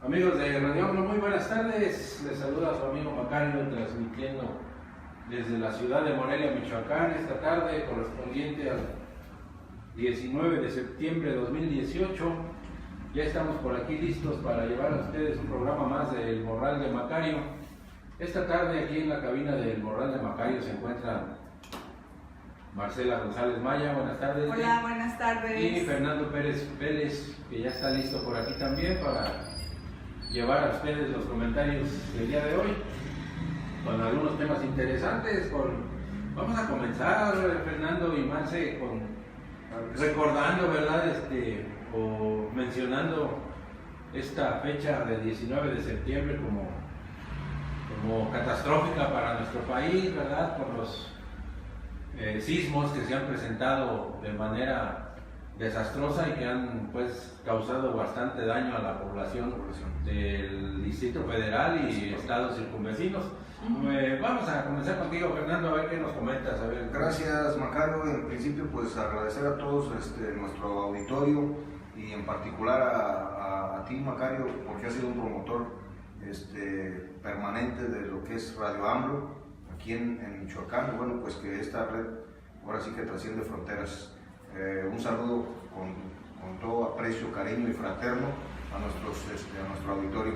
Amigos de Radio Ambro, muy buenas tardes. Les saluda su amigo Macario, transmitiendo desde la ciudad de Morelia, Michoacán, esta tarde correspondiente al 19 de septiembre de 2018. Ya estamos por aquí listos para llevar a ustedes un programa más del Morral de Macario. Esta tarde aquí en la cabina del Morral de Macario se encuentra Marcela González Maya. Buenas tardes. Hola, buenas tardes. Y Fernando Pérez Vélez, que ya está listo por aquí también para llevar a ustedes los comentarios del día de hoy con algunos temas interesantes. Vamos a comenzar, Fernando y Marce, recordando, ¿verdad? O mencionando esta fecha del 19 de septiembre como catastrófica para nuestro país, ¿verdad? Por los sismos que se han presentado de manera desastrosa y que han pues causado bastante daño a la población del Distrito Federal y estados circunvecinos. Vamos a comenzar contigo, Fernando, a ver qué nos comentas. A ver. Gracias, Macario. En principio, pues agradecer a todos nuestro auditorio y en particular a ti, Macario, porque has sido un promotor permanente de lo que es Radio Ambro aquí en Michoacán. Bueno, pues que esta red ahora sí que trasciende fronteras. Un saludo con todo aprecio, cariño y fraterno a nuestro auditorio.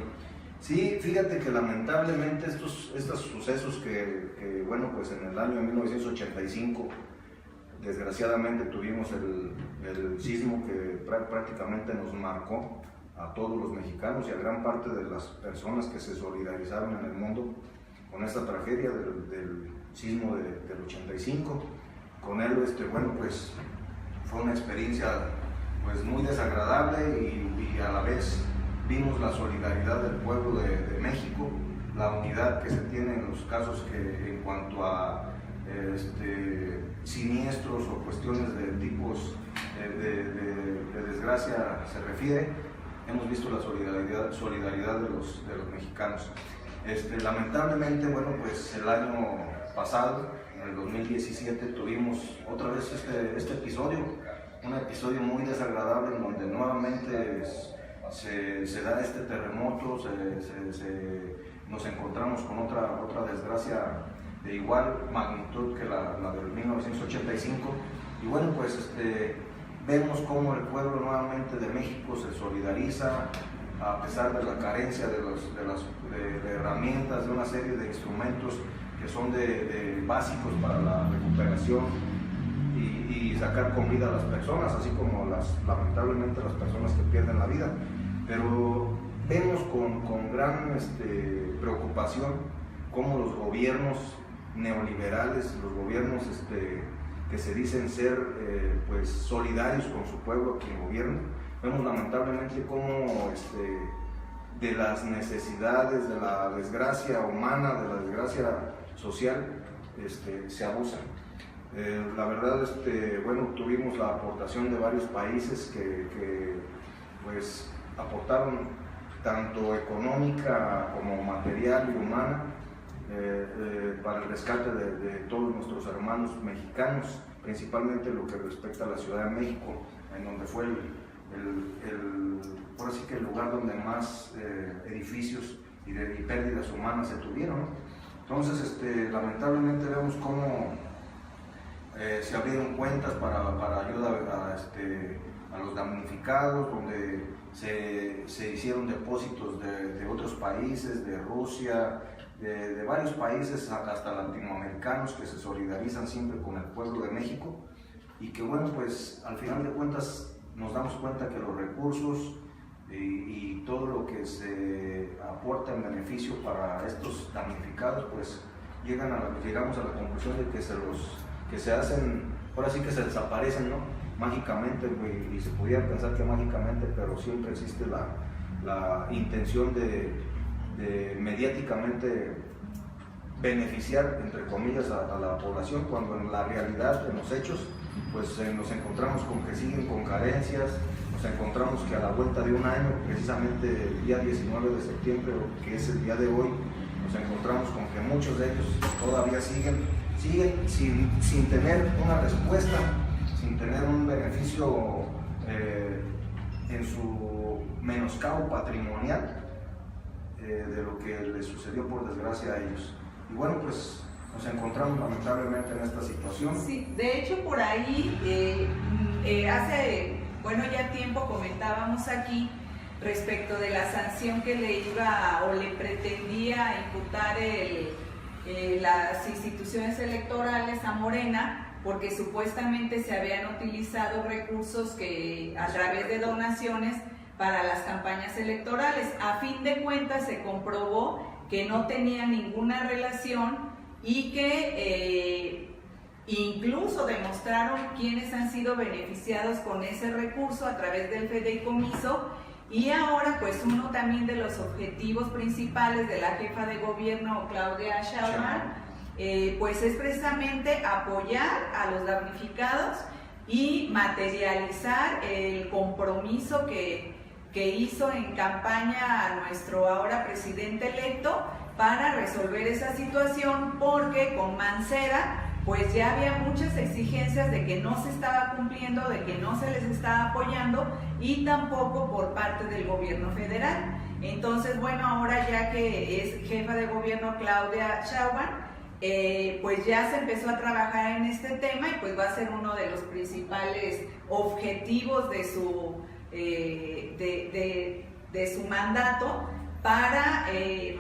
Sí, fíjate que lamentablemente estos sucesos que bueno, pues en el año de 1985 desgraciadamente tuvimos el sismo que prácticamente nos marcó a todos los mexicanos y a gran parte de las personas que se solidarizaron en el mundo con esta tragedia del sismo del 85. Con él, bueno, pues fue una experiencia pues muy desagradable y a la vez vimos la solidaridad del pueblo de México, la unidad que se tiene en los casos que en cuanto a siniestros o cuestiones de tipos de desgracia se refiere. Hemos visto la solidaridad de los mexicanos. Lamentablemente, bueno, pues el año pasado, en el 2017, tuvimos otra vez este episodio, un episodio muy desagradable en donde nuevamente se da este terremoto, nos encontramos con otra desgracia de igual magnitud que la del 1985 y bueno, pues vemos cómo el pueblo nuevamente de México se solidariza a pesar de la carencia de herramientas, de una serie de instrumentos que son básicos para la recuperación y sacar con vida a las personas, así como lamentablemente las personas que pierden la vida. Pero vemos con gran preocupación cómo los gobiernos neoliberales, los gobiernos que se dicen ser pues solidarios con su pueblo, quien gobierna, vemos lamentablemente cómo de las necesidades, de la desgracia humana, de la desgracia social, se abusan. La verdad, bueno, tuvimos la aportación de varios países que pues aportaron tanto económica como material y humana para el rescate de todos nuestros hermanos mexicanos, principalmente lo que respecta a la Ciudad de México, en donde fue por así que el lugar donde más edificios y pérdidas humanas se tuvieron, ¿no? Entonces, lamentablemente vemos cómo se abrieron cuentas para ayuda a los damnificados, donde se hicieron depósitos de otros países, de Rusia, de varios países, hasta latinoamericanos, que se solidarizan siempre con el pueblo de México y que bueno, pues al final de cuentas nos damos cuenta que los recursos y todo lo que se aporta en beneficio para estos damnificados, pues llegamos a la conclusión de que se hacen, ahora sí que se desaparecen, ¿no? Mágicamente, y se pudiera pensar que mágicamente, pero siempre existe la intención de mediáticamente beneficiar, entre comillas, a la población, cuando en la realidad, en los hechos, pues nos encontramos con que siguen con carencias, nos encontramos que a la vuelta de un año, precisamente el día 19 de septiembre, que es el día de hoy, nos encontramos con que muchos de ellos todavía siguen sin tener una respuesta, sin tener un beneficio en su menoscabo patrimonial, de lo que les sucedió por desgracia a ellos. Y bueno, pues nos encontramos lamentablemente en esta situación. Sí, de hecho por ahí hace, ya tiempo comentábamos aquí respecto de la sanción que le iba o le pretendía imputar las instituciones electorales a Morena, porque supuestamente se habían utilizado recursos que a través de donaciones para las campañas electorales. A fin de cuentas se comprobó que no tenía ninguna relación y que incluso demostraron quiénes han sido beneficiados con ese recurso a través del fideicomiso. Y ahora pues uno también de los objetivos principales de la jefa de gobierno Claudia Sheinbaum pues es precisamente apoyar a los damnificados y materializar el compromiso que hizo en campaña a nuestro ahora presidente electo para resolver esa situación, porque con Mancera pues ya había muchas exigencias de que no se estaba cumpliendo, de que no se les estaba apoyando y tampoco por parte del gobierno federal. Entonces, ahora ya que es jefa de gobierno Claudia Sheinbaum, pues ya se empezó a trabajar en este tema y pues va a ser uno de los principales objetivos de su mandato para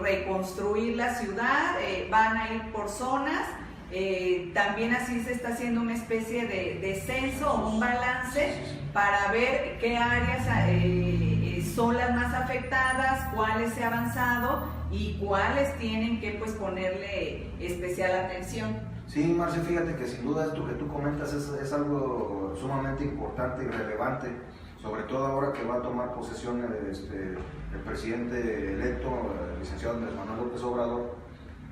reconstruir la ciudad. Van a ir por zonas. También así se está haciendo una especie de censo o un balance para ver qué áreas son las más afectadas, cuáles se ha avanzado y cuáles tienen que pues ponerle especial atención. Sí, Marce, fíjate que sin duda esto que tú comentas es algo sumamente importante y relevante, sobre todo ahora que va a tomar posesión el presidente electo, el licenciado Andrés Manuel López Obrador.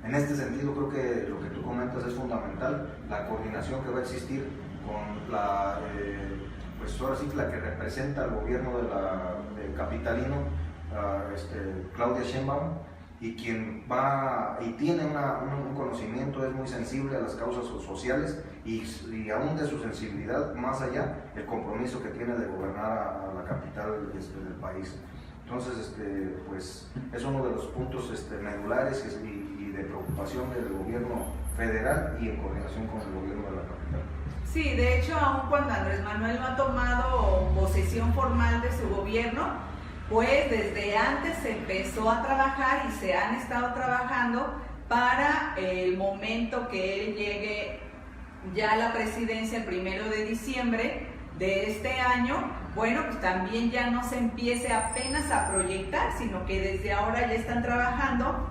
En este sentido, creo que lo que tú comentas es fundamental, la coordinación que va a existir con pues ahora sí que la que representa al gobierno del capitalino, Claudia Sheinbaum, y quien tiene un conocimiento, es muy sensible a las causas sociales y aún de su sensibilidad, más allá, el compromiso que tiene de gobernar a la capital del país. Entonces, pues es uno de los puntos medulares y de preocupación del gobierno federal y en coordinación con el gobierno de la capital. Sí, de hecho, aun cuando Andrés Manuel no ha tomado posesión formal de su gobierno, pues desde antes se empezó a trabajar y se han estado trabajando para el momento que él llegue ya a la presidencia el 1 de diciembre de este año. Pues también ya no se empiece apenas a proyectar, sino que desde ahora ya están trabajando,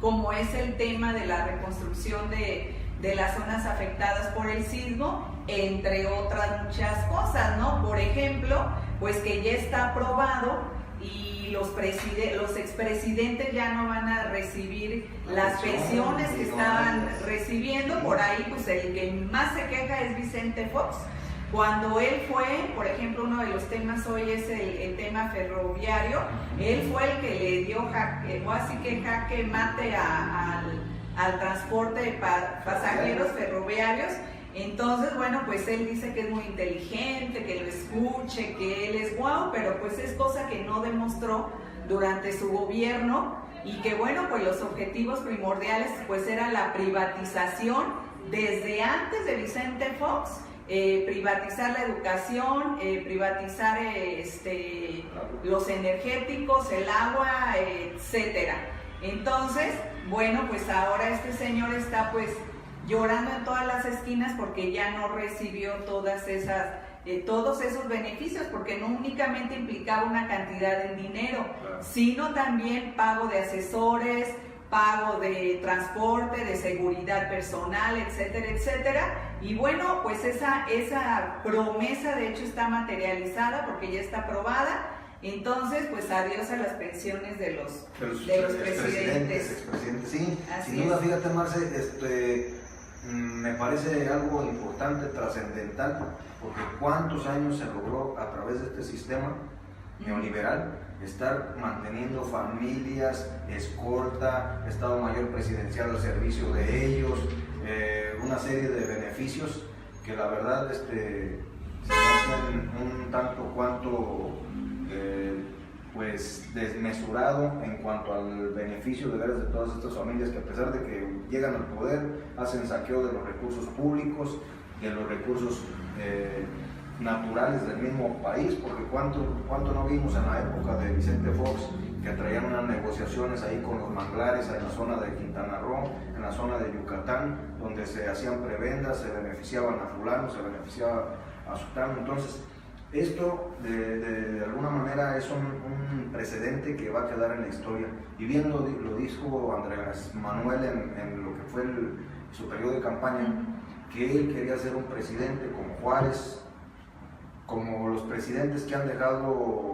como es el tema de la reconstrucción de las zonas afectadas por el sismo, entre otras muchas cosas, ¿no? Por ejemplo, pues que ya está aprobado y los expresidentes ya no van a recibir las pensiones que estaban recibiendo. Por ahí, pues el que más se queja es Vicente Fox. Cuando él fue, por ejemplo, uno de los temas hoy es el tema ferroviario, él fue el que le dio jaque mate al transporte de pasajeros ferroviarios. Entonces, pues él dice que es muy inteligente, que lo escuche, que él es guau, pero pues es cosa que no demostró durante su gobierno y que pues los objetivos primordiales pues era la privatización desde antes de Vicente Fox. Privatizar la educación, privatizar los energéticos, el agua, etcétera. Entonces, pues ahora este señor está pues llorando en todas las esquinas porque ya no recibió todos esos beneficios, porque no únicamente implicaba una cantidad en dinero, sino también pago de asesores, pago de transporte, de seguridad personal, etcétera, etcétera. Y pues esa promesa de hecho está materializada porque ya está aprobada. Entonces, pues adiós a las pensiones de los presidentes. Expresidentes, sí. Así sin duda, es. fíjate, Marce, me parece algo importante, trascendental, porque cuántos años se logró a través de este sistema neoliberal estar manteniendo familias, escolta, Estado Mayor Presidencial al servicio de ellos, una serie de beneficios que la verdad se me hacen un tanto cuanto pues desmesurado en cuanto al beneficio de veras de todas estas familias que a pesar de que llegan al poder, hacen saqueo de los recursos públicos, de los recursos naturales del mismo país, porque cuánto no vimos en la época de Vicente Fox, que traían unas negociaciones ahí con los manglares en la zona de Quintana Roo, en la zona de Yucatán, donde se hacían prebendas, se beneficiaban a fulano, se beneficiaba a sutano. Entonces, esto de alguna manera es un precedente que va a quedar en la historia. Y bien lo dijo Andrés Manuel en lo que fue su periodo de campaña, que él quería ser un presidente como Juárez, como los presidentes que han dejado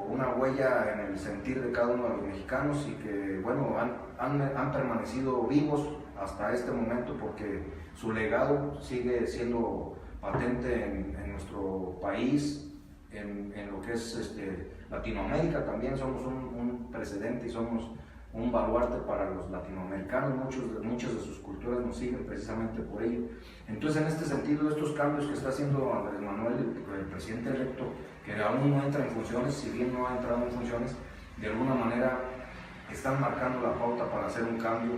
una huella en el sentir de cada uno de los mexicanos y que, bueno, han permanecido vivos hasta este momento porque su legado sigue siendo patente en nuestro país, en lo que es Latinoamérica. También somos un precedente y somos un baluarte para los latinoamericanos. Muchas de sus culturas nos siguen precisamente por ello. Entonces, en este sentido, estos cambios que está haciendo Andrés Manuel, el presidente electo, que aún no entra en funciones, si bien no ha entrado en funciones, de alguna manera están marcando la pauta para hacer un cambio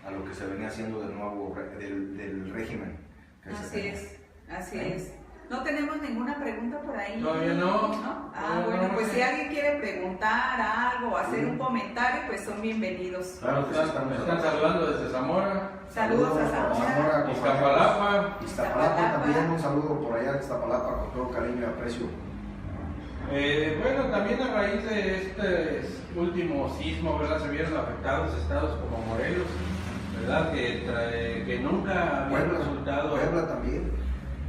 a lo que se venía haciendo del régimen. Así es. ¿No tenemos ninguna pregunta por ahí? Todavía no. Bueno, pues si alguien quiere preguntar algo o hacer un comentario, pues son bienvenidos. Claro que Me están saludando desde Zamora. Saludos a Zamora. Iztapalapa también, un saludo por allá de Iztapalapa con todo cariño y aprecio. Bueno, también a raíz de este último sismo, ¿verdad? Se vieron afectados estados como Morelos, ¿verdad? Que nunca habían resultado Puebla también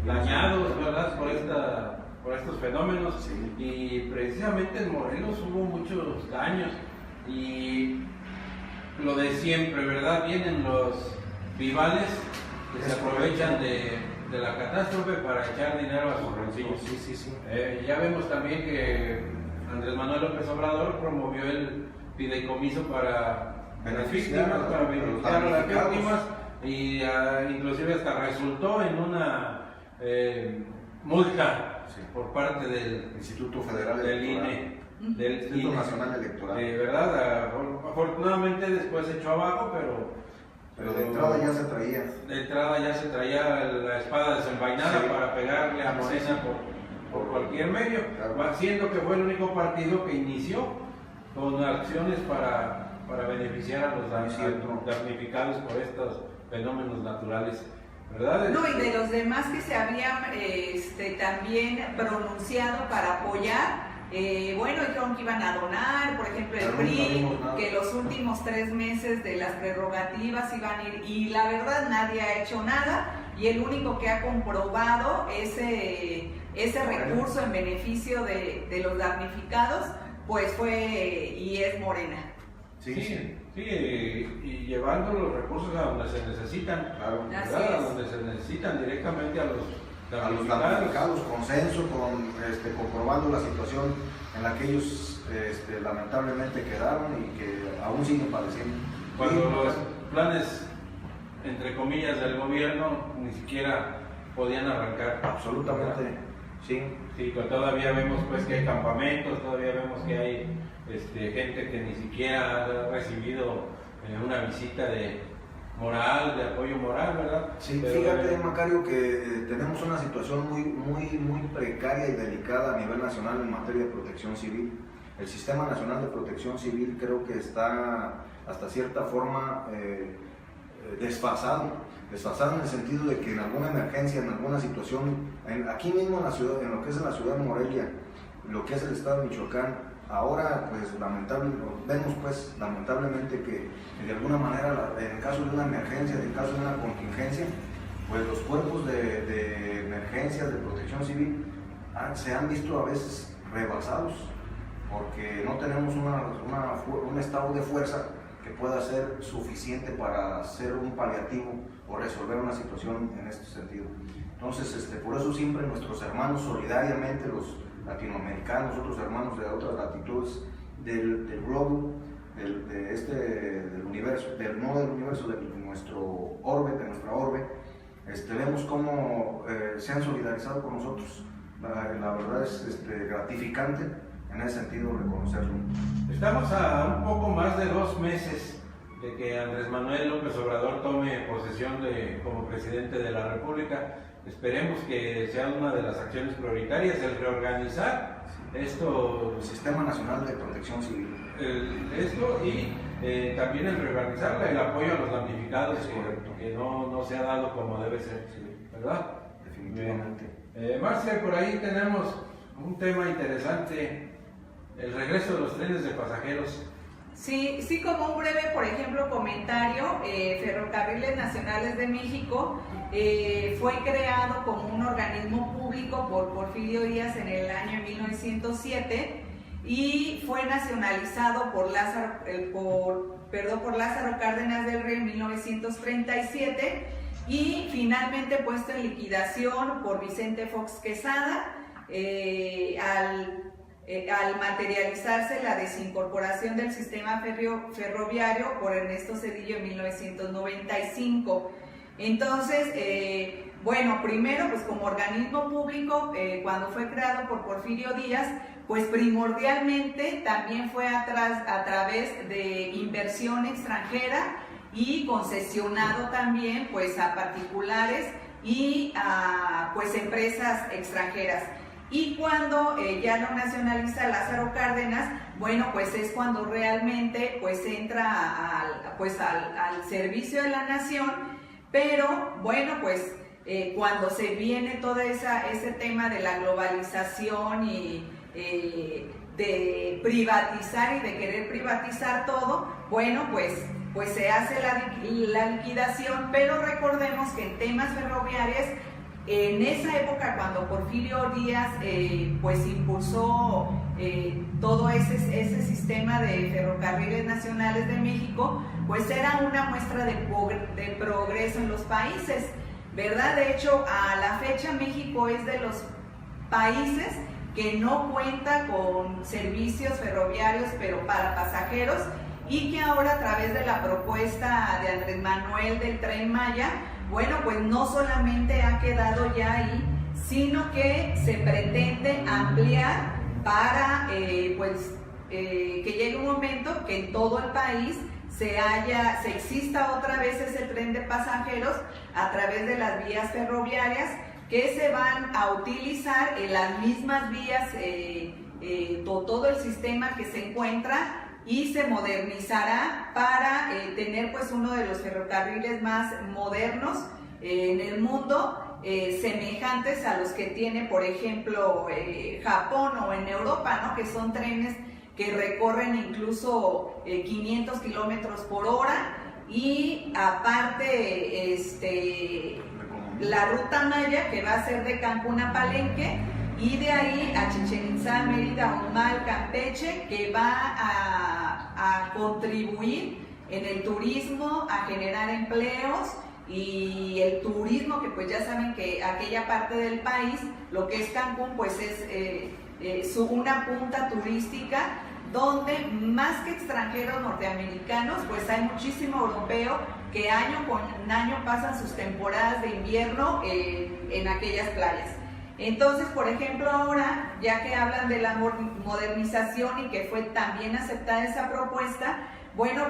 dañados, ¿verdad? Por estos fenómenos. Sí. Y precisamente en Morelos hubo muchos daños y lo de siempre, ¿verdad? Vienen los rivales que se aprovechan de la catástrofe para echar dinero a sus bolsillos. Sí. Ya vemos también que Andrés Manuel López Obrador promovió el fideicomiso para beneficiar a las víctimas y inclusive hasta resultó en una multa por parte del Instituto Federal del Electoral, INE, del Instituto Nacional Electoral. ¿Verdad? Afortunadamente después se echó abajo, pero de entrada ya se traía. De entrada ya se traía la espada desenvainada, sí, para pegarle a Morena por cualquier medio, claro, siendo que fue el único partido que inició con acciones para beneficiar a los damnificados por estos fenómenos naturales, ¿verdad? No, y de los demás que se habían también pronunciado para apoyar. Bueno, dijeron que iban a donar, por ejemplo el PRI, que los últimos 3 meses de las prerrogativas iban a ir, y la verdad nadie ha hecho nada, y el único que ha comprobado ese recurso en beneficio de los damnificados, pues fue y es Morena. Sí, y llevando los recursos a donde se necesitan, ¿verdad? A donde se necesitan directamente a los damnificados, consenso, comprobando la situación en la que ellos lamentablemente quedaron y que aún siguen padeciendo. Cuando los planes, entre comillas, del gobierno ni siquiera podían arrancar. Absolutamente, ¿verdad? Sí, pues todavía vemos pues que hay campamentos, todavía vemos que hay gente que ni siquiera ha recibido una visita de apoyo moral, ¿verdad? Sí, fíjate, Macario, que tenemos una situación muy precaria y delicada a nivel nacional en materia de protección civil. El Sistema Nacional de Protección Civil creo que está hasta cierta forma desfasado en el sentido de que en alguna emergencia, en alguna situación, aquí mismo en la ciudad, en lo que es la ciudad de Morelia, lo que es el estado de Michoacán, ahora pues lamentablemente que de alguna manera en el caso de una emergencia, en el caso de una contingencia, pues los cuerpos de emergencia, de protección civil se han visto a veces rebasados porque no tenemos un estado de fuerza que pueda ser suficiente para hacer un paliativo o resolver una situación en este sentido. Entonces, por eso siempre nuestros hermanos solidariamente, los latinoamericanos, otros hermanos de otras latitudes del globo, del universo, no del universo, de nuestro orbe, de nuestra orbe, vemos cómo se han solidarizado con nosotros. La verdad es gratificante en ese sentido reconocerlo. Estamos a un poco más de 2 meses de que Andrés Manuel López Obrador tome posesión como presidente de la República. Esperemos que sea una de las acciones prioritarias el reorganizar esto, El Sistema Nacional de Protección Civil. Y también el reorganizar el apoyo a los damnificados que no se ha dado como debe ser, ¿verdad? Definitivamente. Marcia, por ahí tenemos un tema interesante, el regreso de los trenes de pasajeros. Sí, como un breve, por ejemplo, comentario, Ferrocarriles Nacionales de México fue creado como un organismo público por Porfirio Díaz en el año 1907 y fue nacionalizado por Lázaro Cárdenas del Río en 1937 y finalmente puesto en liquidación por Vicente Fox Quesada al materializarse la desincorporación del sistema ferroviario por Ernesto Zedillo en 1995. Entonces, primero, pues como organismo público, cuando fue creado por Porfirio Díaz, pues primordialmente también fue a través de inversión extranjera y concesionado también pues a particulares y a pues empresas extranjeras. Y cuando ya lo nacionaliza Lázaro Cárdenas, pues es cuando realmente pues entra al servicio de la nación, pero cuando se viene todo ese tema de la globalización y de privatizar y de querer privatizar todo, pues se hace la liquidación, pero recordemos que en temas ferroviarios, en esa época cuando Porfirio Díaz pues impulsó todo ese sistema de ferrocarriles nacionales de México, pues era una muestra de progreso en los países, ¿verdad? De hecho, a la fecha México es de los países que no cuenta con servicios ferroviarios pero para pasajeros, y que ahora a través de la propuesta de Andrés Manuel del Tren Maya, pues no solamente ha quedado ya ahí, sino que se pretende ampliar para que llegue un momento que en todo el país se exista otra vez ese tren de pasajeros a través de las vías ferroviarias que se van a utilizar en las mismas vías, todo el sistema que se encuentra, y se modernizará para tener pues uno de los ferrocarriles más modernos en el mundo, semejantes a los que tiene por ejemplo Japón o en Europa, ¿no? Que son trenes que recorren incluso 500 kilómetros por hora, y aparte la ruta Maya, que va a ser de Cancún a Palenque, y de ahí a Chichén Itzá, Mérida, Umal, Campeche, que va a contribuir en el turismo, a generar empleos, y el turismo, que pues ya saben que aquella parte del país, lo que es Cancún, pues es una punta turística donde más que extranjeros norteamericanos, pues hay muchísimo europeo que año con año pasan sus temporadas de invierno en aquellas playas. Entonces, por ejemplo, ahora, ya que hablan de la modernización y que fue también aceptada esa propuesta,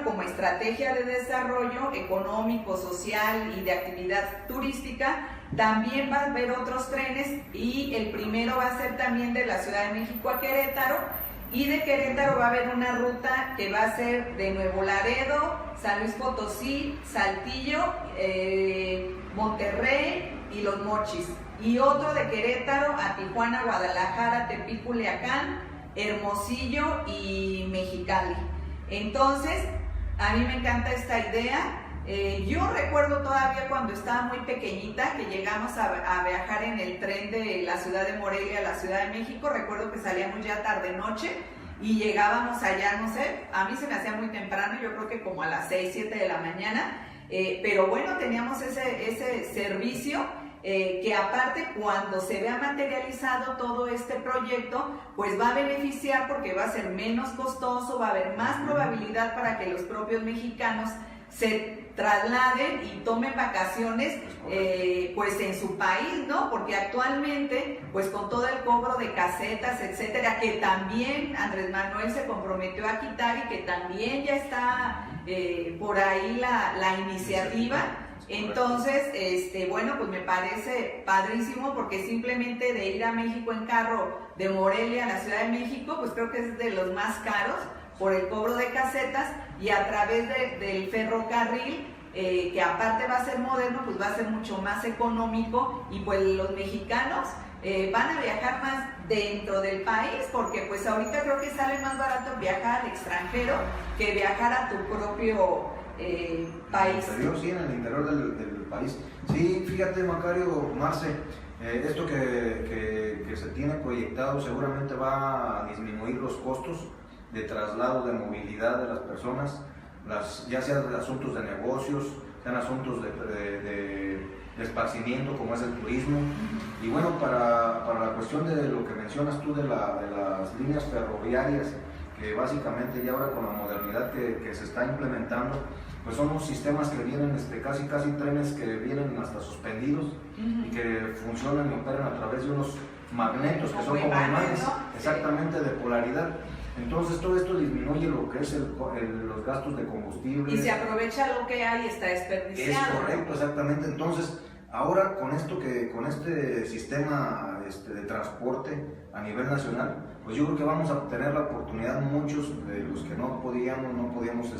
como estrategia de desarrollo económico, social y de actividad turística, también va a haber otros trenes, y el primero va a ser también de la Ciudad de México a Querétaro, y de Querétaro va a haber una ruta que va a ser de Nuevo Laredo, San Luis Potosí, Saltillo, Monterrey y Los Mochis, y otro de Querétaro a Tijuana, Guadalajara, Tepic, Culiacán, Hermosillo y Mexicali. Entonces, a mí me encanta esta idea. Yo recuerdo todavía cuando estaba muy pequeñita que llegamos a viajar en el tren de la ciudad de Morelia a la Ciudad de México. Recuerdo que salíamos ya tarde-noche y llegábamos allá, no sé, a mí se me hacía muy temprano, yo creo que como a las 6, 7 de la mañana, pero teníamos ese servicio. Que aparte, cuando se vea materializado todo este proyecto, pues va a beneficiar porque va a ser menos costoso, va a haber más probabilidad para que los propios mexicanos se trasladen y tomen vacaciones pues en su país, ¿no? Porque actualmente, pues con todo el cobro de casetas, etcétera, que también Andrés Manuel se comprometió a quitar y que también ya está por ahí la iniciativa. Entonces, bueno, pues me parece padrísimo, porque simplemente de ir a México en carro de Morelia a la Ciudad de México, pues creo que es de los más caros por el cobro de casetas, y a través del ferrocarril, que aparte va a ser moderno, pues va a ser mucho más económico, y pues los mexicanos van a viajar más dentro del país, porque pues ahorita creo que sale más barato viajar al extranjero que viajar a tu propio país. Sí, en el interior del país. Sí, fíjate, Macario, Marce, esto que se tiene proyectado seguramente va a disminuir los costos de traslado, de movilidad de las personas, ya sean asuntos de negocios, sean asuntos de esparcimiento, como es el turismo. Y bueno, para la cuestión de lo que mencionas tú de las líneas ferroviarias, que básicamente ya ahora con la modernidad que se está implementando, pues son unos sistemas que vienen casi trenes que vienen hasta suspendidos y que funcionan y operan a través de unos magnetos que son como imanes, ¿no? Exactamente, de polaridad. Entonces todo esto disminuye lo que es los gastos de combustible. Y se aprovecha lo que hay y está desperdiciado. Es correcto, exactamente. Entonces, ahora con este sistema de transporte a nivel nacional, pues yo creo que vamos a tener la oportunidad, muchos de los que no podíamos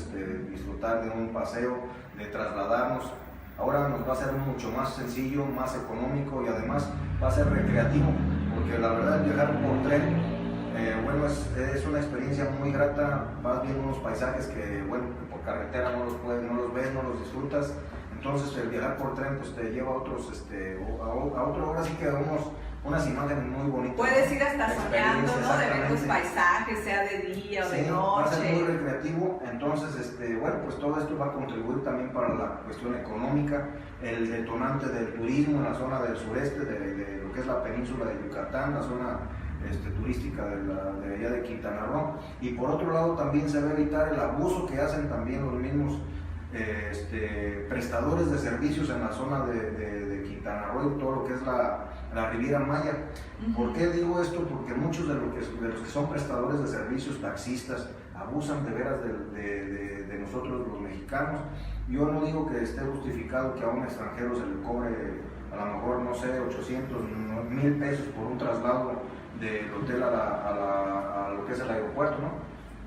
disfrutar de un paseo, de trasladarnos. Ahora nos va a ser mucho más sencillo, más económico, y además va a ser recreativo, porque la verdad viajar por tren, bueno, es una experiencia muy grata. Vas viendo unos paisajes que, bueno, por carretera no los ves, no los disfrutas. Entonces el viajar por tren pues te lleva a otros, ahora sí que a unas imágenes muy bonitas. Puedes ir hasta soñando, ¿no? De ver tus paisajes, sea de día o de noche. Va a ser muy recreativo. Entonces, bueno, pues todo esto va a contribuir también para la cuestión económica, el detonante del turismo en la zona del sureste, de lo que es la península de Yucatán, la zona turística de allá de Quintana Roo. Y por otro lado también se va a evitar el abuso que hacen también los mismos prestadores de servicios en la zona de Quintana Roo y todo lo que es la Riviera Maya. ¿Por qué digo esto? Porque muchos de los que son prestadores de servicios, taxistas, abusan de veras de nosotros los mexicanos. Yo no digo que esté justificado que a un extranjero se le cobre a lo mejor, no sé, 800, 1000 pesos por un traslado del hotel a lo que es el aeropuerto, ¿no?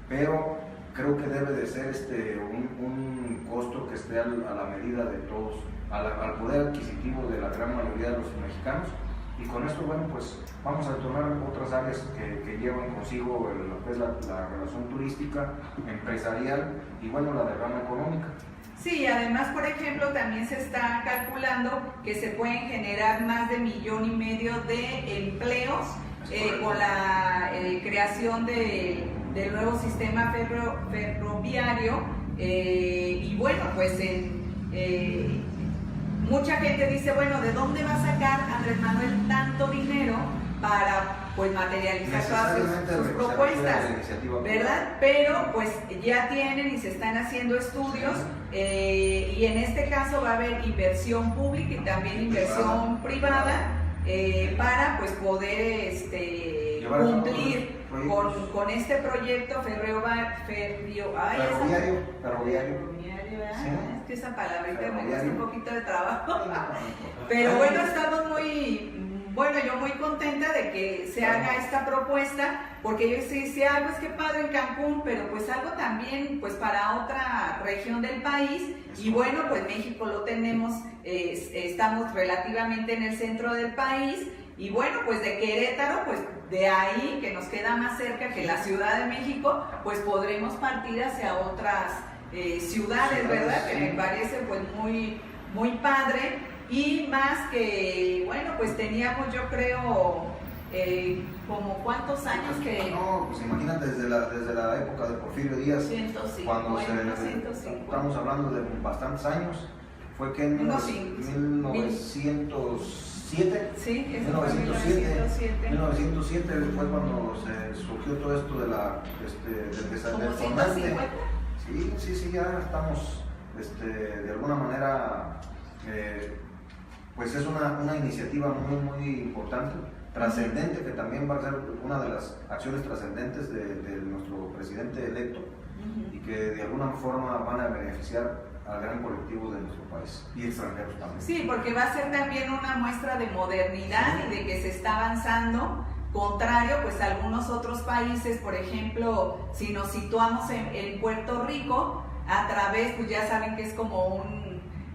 Pero creo que debe de ser un costo que esté a la medida de todos, al poder adquisitivo de la gran mayoría de los mexicanos. Y con esto, bueno, pues vamos a retomar otras áreas que llevan consigo lo que es la relación turística, empresarial y, bueno, la derrama económica. Sí, además, por ejemplo, también se está calculando que se pueden generar más de 1,5 millones de empleos con la creación del nuevo sistema ferroviario. Y bueno, pues mucha gente dice, bueno, ¿de dónde va a sacar Andrés Manuel tanto dinero para pues materializar todas sus propuestas, ¿verdad? Pero pues ya tienen y se están haciendo estudios, y en este caso va a haber inversión pública y también inversión privada para pues poder cumplir con este proyecto ferroviario. Sí. Es que esa palabrita me cuesta un poquito de trabajo. Pero bueno, estamos yo muy contenta de que se haga esta propuesta, porque yo decía algo es que padre en Cancún, pero pues algo también pues para otra región del país. Y bueno, pues México lo tenemos, estamos relativamente en el centro del país. Y bueno, pues de Querétaro, pues de ahí, que nos queda más cerca que la Ciudad de México, pues podremos partir hacia otras ciudades, ¿verdad? Que me parece pues muy, muy padre. Y más que, bueno, pues teníamos, yo creo, como cuántos años que... No, pues imagínate, desde la época de Porfirio Díaz, 150, cuando 150. Estamos hablando de bastantes años, fue que en 1907, sí, eso fue 1907 fue cuando se surgió todo esto del detonante. Sí, ya estamos de alguna manera, pues es una iniciativa muy importante, trascendente, que también va a ser una de las acciones trascendentes de nuestro presidente electo y que de alguna forma van a beneficiar al gran colectivo de nuestro país y extranjeros también. Sí, porque va a ser también una muestra de modernidad y de que se está avanzando, contrario pues a algunos otros países. Por ejemplo, si nos situamos en Puerto Rico, a través, pues ya saben que es como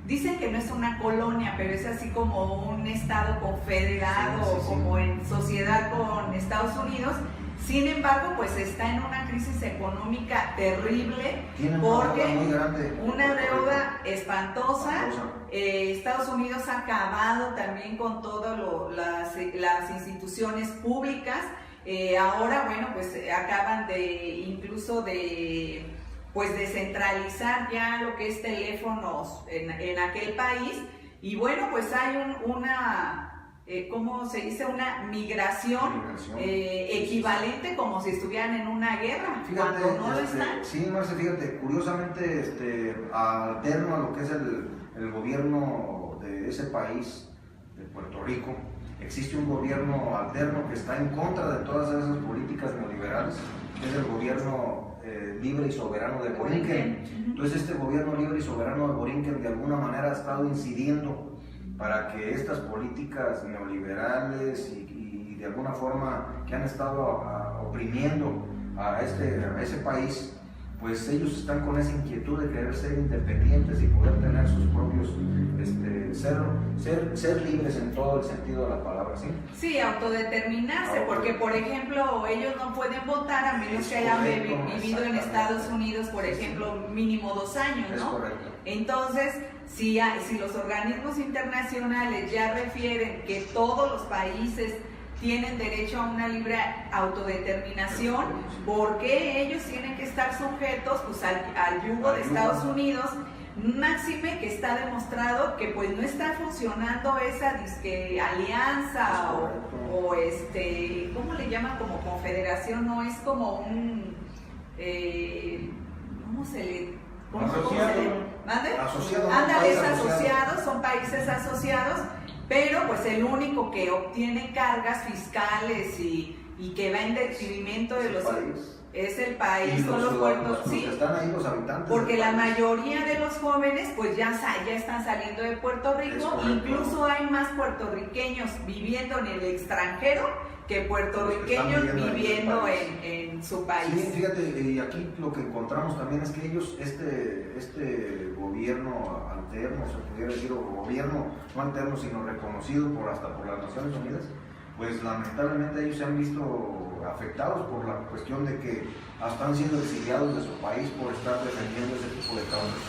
dicen que no es una colonia, pero es así como un estado confederado, sí. Como en sociedad con Estados Unidos. Sin embargo, pues está en una crisis económica terrible, porque una deuda espantosa. Estados Unidos ha acabado también con todas las instituciones públicas. Ahora, bueno, pues acaban incluso de descentralizar ya lo que es teléfonos en aquel país. Y bueno, pues hay ¿cómo se dice? Una migración equivalente, como si estuvieran en una guerra, fíjate, cuando no lo están. Sí, Marce, fíjate, curiosamente, alterno a lo que es el gobierno de ese país, de Puerto Rico, existe un gobierno alterno que está en contra de todas esas políticas neoliberales, que es el gobierno libre y soberano de Borinquen. Entonces, este gobierno libre y soberano de Borinquen de alguna manera ha estado incidiendo para que estas políticas neoliberales y de alguna forma que han estado oprimiendo a ese país, pues ellos están con esa inquietud de querer ser independientes y poder tener sus propios, ser libres en todo el sentido de la palabra, ¿sí? Sí, autodeterminarse, porque por ejemplo ellos no pueden votar a menos que hayan vivido en Estados Unidos, por ejemplo, mínimo 2 años, ¿no? Es correcto. Entonces, si los organismos internacionales ya refieren que todos los países tienen derecho a una libre autodeterminación, ¿por qué ellos tienen que estar sujetos pues, al yugo de Estados Unidos? Máxime que está demostrado que pues no está funcionando esa alianza o ¿cómo le llaman? Como confederación, no es como un ¿cómo se le? Asociados, son países asociados, pero pues el único que obtiene cargas fiscales y que va en detrimento de los es el país, son los puertos, sí, están ahí los habitantes, porque la mayoría de los jóvenes pues ya están saliendo de Puerto Rico, incluso hay más puertorriqueños viviendo en el extranjero que puertorriqueños viviendo en su país. Sí, fíjate, y aquí lo que encontramos también es que ellos, este gobierno alterno, se pudiera decir, o gobierno no alterno, sino reconocido hasta por las Naciones Unidas, pues lamentablemente ellos se han visto afectados por la cuestión de que están siendo exiliados de su país por estar defendiendo ese tipo de causas.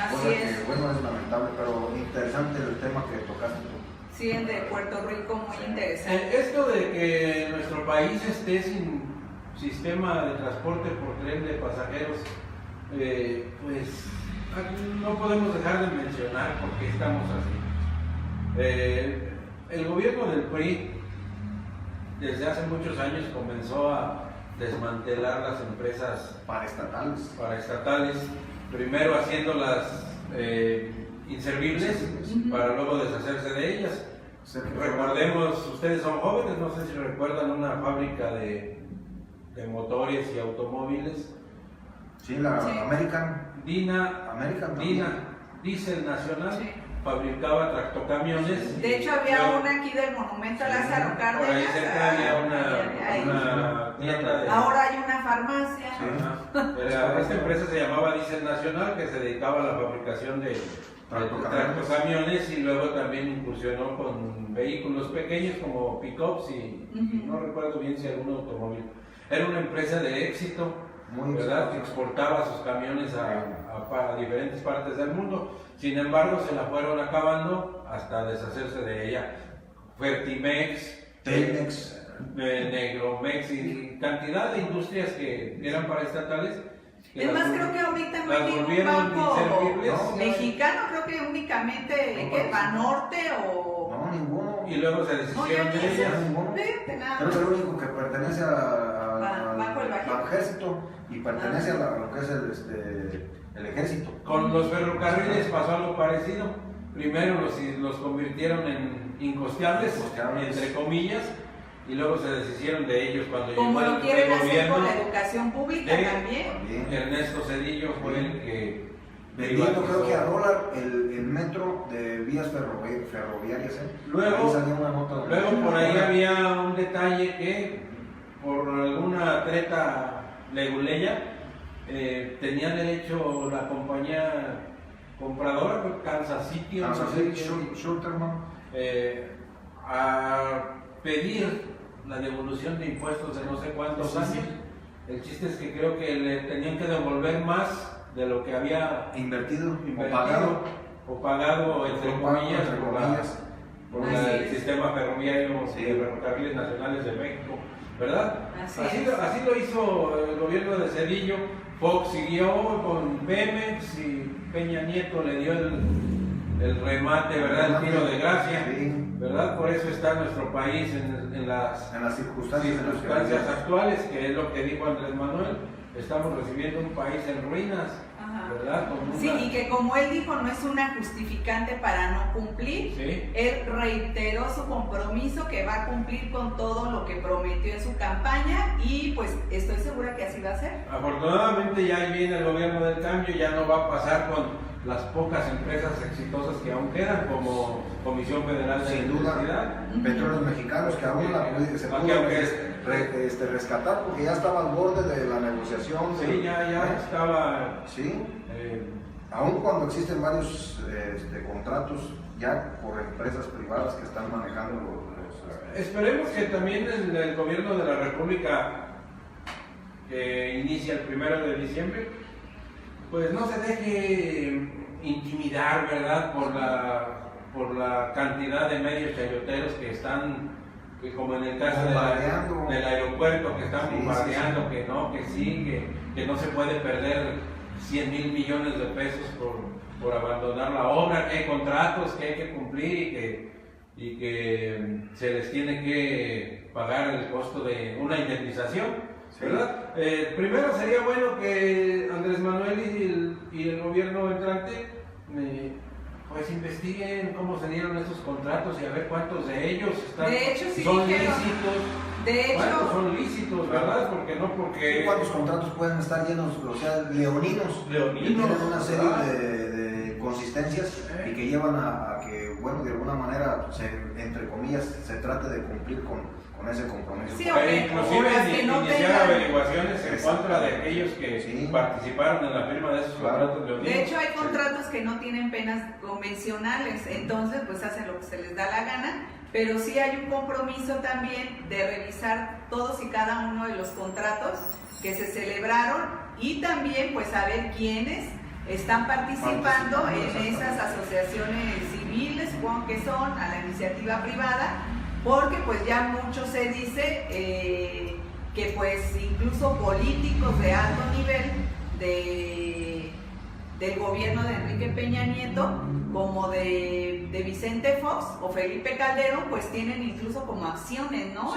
Así es. Que, bueno, es lamentable, pero interesante el tema que tocaste tú. Sí, el de Puerto Rico, muy interesante. Esto de que nuestro país esté sin sistema de transporte por tren de pasajeros, pues no podemos dejar de mencionar por qué estamos así. El gobierno del PRI desde hace muchos años comenzó a desmantelar las empresas paraestatales, primero haciéndolas inservibles para luego deshacerse de ellas. Recordemos, ustedes son jóvenes, no sé si recuerdan una fábrica de motores y automóviles. Sí, American Diesel Nacional. Sí. Fabricaba tractocamiones. De hecho, había una aquí del Monumento a Lázaro Cárdenas. Por ahí cerca había una tienda. Ahora hay una farmacia. Sí. Esta empresa se llamaba Diesel Nacional, que se dedicaba a la fabricación de tractocamiones y luego también incursionó con vehículos pequeños como pickups y no recuerdo bien si algún automóvil. Era una empresa de éxito, ¿verdad? Que exportaba sus camiones a diferentes partes del mundo. Sin embargo, se la fueron acabando hasta deshacerse de ella. Fertimex, Telmex, Negromex y cantidad de industrias que eran paraestatales. Es más, creo que ahorita no hay un banco mexicano, creo que únicamente Banorte o... No, ninguno. Y luego se deshicieron de ellas. Creo que el único que pertenece a bajo el ejército y pertenece a lo que es el ejército. Con los ferrocarriles pasó algo parecido. Primero los convirtieron en incosteables, entre comillas, y luego se deshicieron de ellos cuando como llegó lo el quieren hacer gobierno con la educación pública también. Ernesto Zedillo fue el que vendiendo, creo que a dólar el metro de vías ferroviarias. Luego, ahí salía una nota luego por ahí había un detalle que por alguna treta leguleya tenía derecho la compañía compradora, Kansas City, Schulterman, a pedir la devolución de impuestos de no sé cuántos años. El chiste es que creo que le tenían que devolver más de lo que había invertido o pagado entre comillas por el sistema ferroviario de Ferrocarriles Nacionales de México, ¿verdad? Así lo hizo el gobierno de Zedillo. Fox siguió con Pemex y Peña Nieto le dio el remate, ¿verdad? El tiro de gracia, ¿verdad? Por eso está nuestro país en las circunstancias actuales, que es lo que dijo Andrés Manuel. Estamos recibiendo un país en ruinas, ¿verdad? Sí, y que como él dijo, no es una justificante para no cumplir. ¿Sí? Él reiteró su compromiso que va a cumplir con todo lo que prometió en su campaña y pues estoy segura que así va a ser. Afortunadamente ya viene el gobierno del cambio, ya no va a pasar con las pocas empresas exitosas que aún quedan, como Comisión Federal de Electricidad. Petróleos Mexicanos, que aún se pudo rescatar porque ya estaba al borde de la negociación. Sí, ya estaba. Sí. Aún cuando existen varios contratos ya por empresas privadas que están manejando los Esperemos que también el gobierno de la República, que inicia el 1 de diciembre, pues no se deje intimidar, ¿verdad? Por la cantidad de medios chayoteros que están, como en el caso del aeropuerto, que están bombardeando, que no, que sí, que no se puede perder 100,000 millones de pesos por abandonar la obra, que hay contratos que hay que cumplir y que se les tiene que pagar el costo de una indemnización. ¿Verdad? Primero sería bueno que Andrés Manuel y el gobierno entrante pues investiguen cómo se dieron esos contratos y a ver cuántos de ellos son lícitos. ¿Cuántos son lícitos, verdad? Porque ¿cuántos contratos pueden estar llenos, o sea, leoninos? Que tienen una serie de consistencias y que llevan a que, bueno, de alguna manera, entre comillas, se trate de cumplir con ese compromiso. Sí, inclusive iniciar averiguaciones en contra de aquellos que participaron en la firma de esos contratos leoninos. De hecho, hay contratos que no tienen penas convencionales, entonces pues hacen lo que se les da la gana, pero sí hay un compromiso también de revisar todos y cada uno de los contratos que se celebraron y también pues saber quiénes están participando en esas asociaciones civiles, supongo que son, a la iniciativa privada, porque pues ya mucho se dice que pues incluso políticos de alto nivel del gobierno de Enrique Peña Nieto, como de Vicente Fox o Felipe Calderón, pues tienen incluso como acciones, ¿no?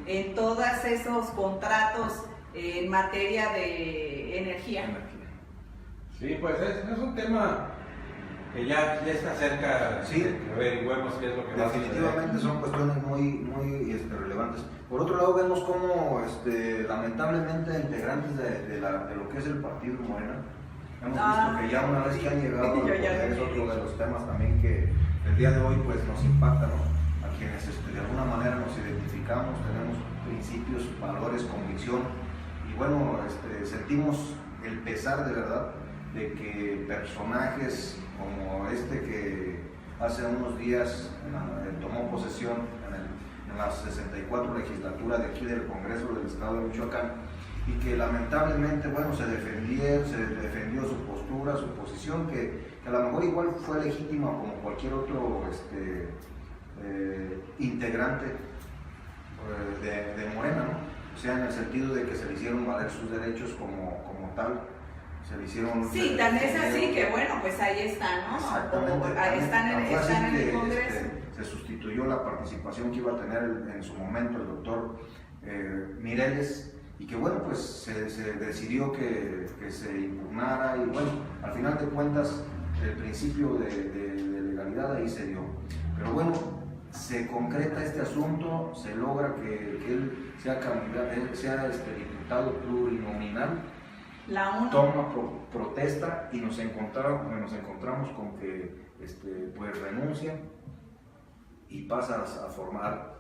En todos esos contratos en materia de energía. Sí, pues es un tema que ya está cerca de que averigüemos qué es lo que va a suceder. Definitivamente son cuestiones muy relevantes. Por otro lado, vemos cómo lamentablemente integrantes de lo que es el partido Morena, hemos visto que ya una vez que han llegado al poder, es otro de los temas también que el día de hoy pues nos impacta, ¿no? A quienes de alguna manera nos identificamos, tenemos principios, valores, convicción y bueno, sentimos el pesar de verdad de que personajes como que hace unos días tomó posesión en la 64 legislatura de aquí del Congreso del Estado de Michoacán y que lamentablemente, bueno, se defendió su postura, su posición, que a lo mejor igual fue legítima como cualquier otro integrante de Morena, ¿no? O sea, en el sentido de que se le hicieron valer sus derechos como tal. Se le hicieron. Sí, tan es así que bueno, pues ahí están, ¿no? Exactamente. Están en el Congreso. Se sustituyó la participación que iba a tener en su momento el doctor Mireles y que bueno, pues se decidió que se impugnara, y bueno, al final de cuentas el principio de legalidad ahí se dio. Pero bueno, se concreta este asunto, se logra que él sea candidato, sea diputado plurinominal, toma protesta y nos encontramos con que pues renuncia y pasa a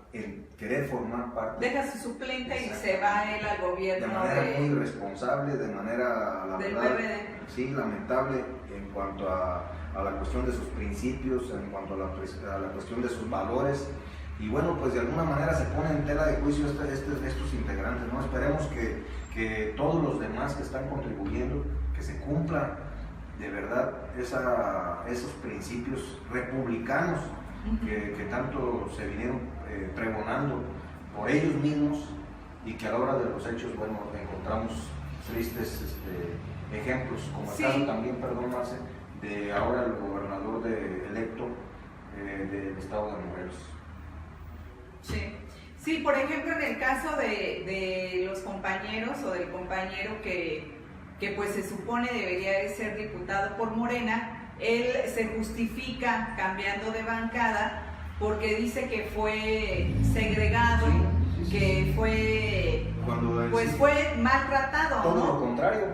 querer formar parte. Deja su suplente. Exacto. Y se va él al gobierno. De manera muy irresponsable, de manera, la verdad, sí, lamentable en cuanto a la cuestión de sus principios, en cuanto a la cuestión de sus valores. Y bueno, pues de alguna manera se pone en tela de juicio estos integrantes, ¿no? Esperemos que todos los demás que están contribuyendo, que se cumplan de verdad esos principios republicanos que tanto se vinieron pregonando por ellos mismos, y que a la hora de los hechos, bueno, encontramos tristes ejemplos, como el caso también, perdón, Marce, de ahora el gobernador electo del estado de Morelos. Sí, por ejemplo, en el caso de los compañeros o del compañero que pues se supone debería de ser diputado por Morena, él se justifica cambiando de bancada porque dice que fue segregado, que fue fue maltratado. Todo lo contrario,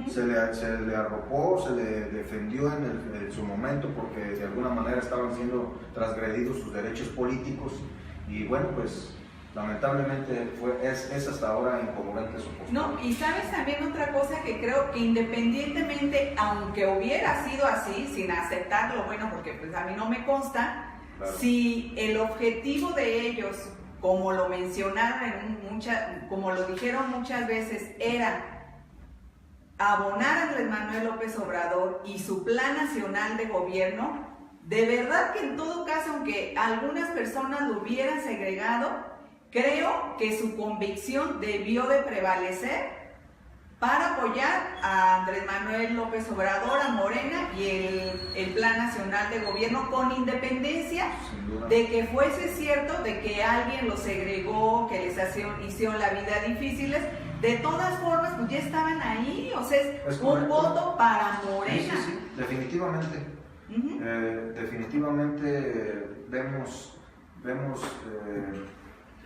se le arropó, se le defendió en su momento, porque de alguna manera estaban siendo transgredidos sus derechos políticos, y bueno, pues lamentablemente es hasta ahora incongruente su postura. No, y sabes también otra cosa que creo que independientemente, aunque hubiera sido así, sin aceptarlo, bueno, porque pues a mí no me consta, claro, si el objetivo de ellos, como lo mencionaron como lo dijeron muchas veces, era abonar a Andrés Manuel López Obrador y su plan nacional de gobierno, de verdad que en todo caso, aunque algunas personas lo hubieran segregado, creo que su convicción debió de prevalecer para apoyar a Andrés Manuel López Obrador, a Morena y el Plan Nacional de Gobierno, con independencia de que fuese cierto de que alguien los segregó, que les hicieron la vida difíciles. De todas formas, pues ya estaban ahí, o sea, es un voto para Morena. Sí, definitivamente. Definitivamente vemos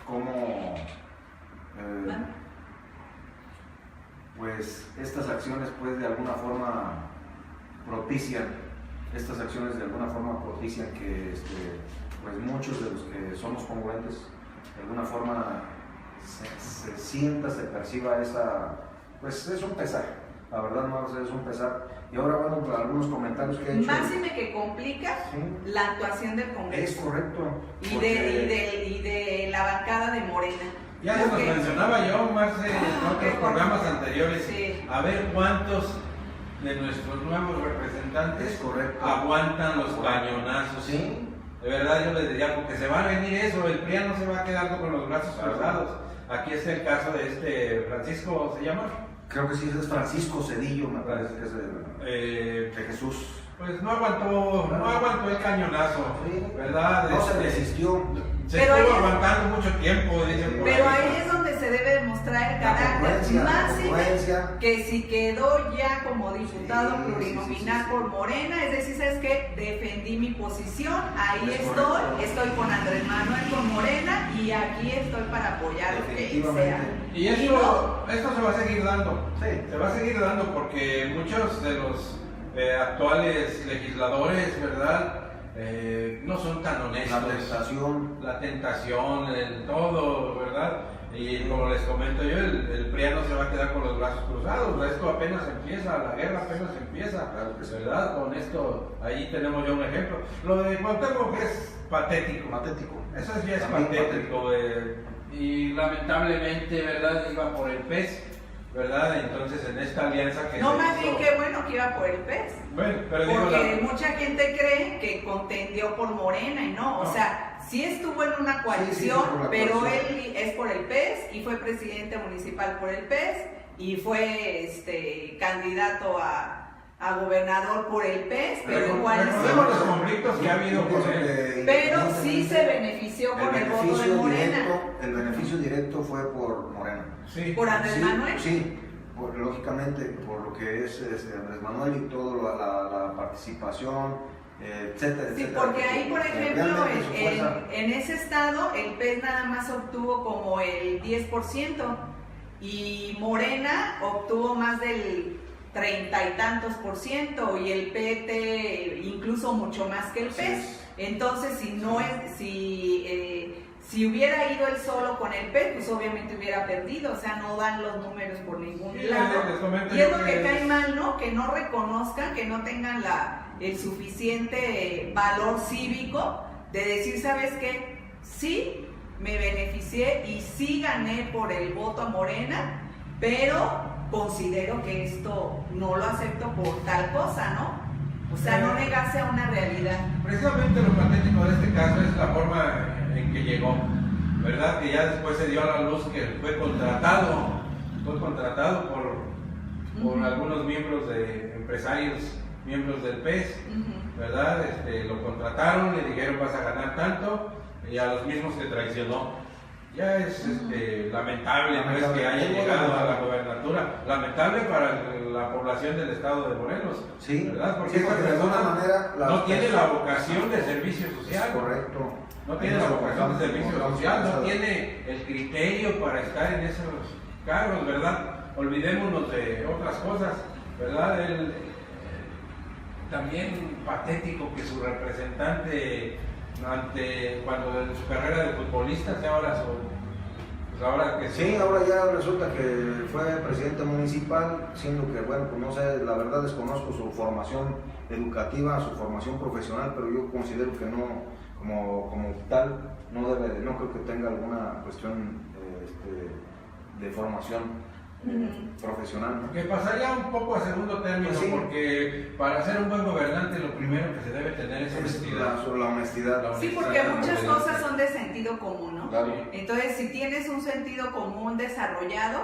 cómo pues estas acciones pues de alguna forma propician que pues muchos de los que somos congruentes de alguna forma se sienta, se perciba pues es un pesar, la verdad, no, es un pesar. Y ahora, bueno, por algunos comentarios que he hecho. Máxime que complica la actuación del Congreso. Es correcto. Y de la bancada de Morena. Ya se nos mencionaba yo, Marce, en otros programas anteriores, a ver cuántos de nuestros nuevos representantes aguantan los cañonazos. Sí. De verdad, yo les diría, porque se va a venir eso, el PRI no se va a quedar con los brazos cruzados. Aquí está el caso de Francisco, ¿se llama? Creo que sí, es Francisco Cedillo, me parece que es de Jesús. Pues no aguantó el cañonazo, ¿verdad? No se resistió. Se estuvo aguantando mucho tiempo, dicen por pero ahí. Ahí es donde se debe demostrar el carácter, máximo que si quedó ya como diputado plurinominal por Morena, es decir, ¿sabes qué? Defendí mi posición, ahí estoy con Andrés Manuel, con Morena, y aquí estoy para apoyar lo que sea. Y esto se va a seguir dando, se va a seguir dando porque muchos de los actuales legisladores, ¿verdad? No son tan honestos. La tentación, el todo, ¿verdad? Y como les comento yo, el PRI no se va a quedar con los brazos cruzados. Esto apenas empieza, la guerra apenas empieza, ¿verdad? Con esto, ahí tenemos ya un ejemplo. Lo de Cuauhtémoc es patético. Eso ya es patético. Y lamentablemente, ¿verdad? Iba por el PES, ¿verdad? Entonces en esta alianza que no, más bien qué bueno que iba por el PES. Bueno, pero porque mucha gente cree que contendió por Morena y no, o sea, sí estuvo en una coalición, pero él es por el PES y fue presidente municipal por el PES y fue candidato a gobernador por el PES, pero igual los conflictos que ha habido con él. Pero sí se benefició con el voto de Morena. el beneficio directo fue por Morena. Sí. ¿Por Andrés Manuel? Sí, lógicamente por lo que es Andrés Manuel y toda la participación, etcétera, Sí, etcétera. porque ahí, por ejemplo, Realmente su fuerza- en ese estado, el PES nada más obtuvo como el 10% y Morena obtuvo más del 30 y tantos % y el PT incluso mucho más que el Así PES. es. Entonces, si hubiera ido él solo con el PES, pues obviamente hubiera perdido, o sea, no dan los números por ningún Sí, lado. les comento Y es yo lo que cae mal, ¿no? Que no reconozcan, que no tengan el suficiente valor cívico de decir, ¿sabes qué? Sí, me beneficié y sí gané por el voto a Morena, pero considero que esto no lo acepto por tal cosa, ¿no? O sea, no negarse a una realidad. Precisamente lo patético de este caso es la forma en que llegó, ¿verdad? Que ya después se dio a la luz que fue contratado por algunos miembros empresarios, miembros del PES, ¿verdad? Lo contrataron, le dijeron vas a ganar tanto, y a los mismos que traicionó. Ya es lamentable pues, que haya llegado a la gobernatura, lamentable para la población del estado de Morelos, Sí, ¿verdad? Porque sí, esta de alguna persona manera no tiene la vocación de servicio Es social, correcto. no tiene la vocación de servicio social, no tiene el criterio para estar en esos cargos, ¿verdad? Olvidémonos de otras cosas, ¿verdad? También patético que su representante cuando en su carrera de futbolista sea ahora Sí, ahora ya resulta que fue presidente municipal, siendo que, bueno, pues no sé, la verdad desconozco su formación educativa, su formación profesional, pero yo considero que no, como tal, no creo que tenga alguna cuestión de formación profesional, ¿no? que pasaría un poco a segundo término, Pues sí. Porque para ser un buen gobernante lo primero que se debe tener es honestidad. La honestidad. Sí, porque muchas cosas son de sentido común, ¿no? Claro. Entonces, si tienes un sentido común desarrollado,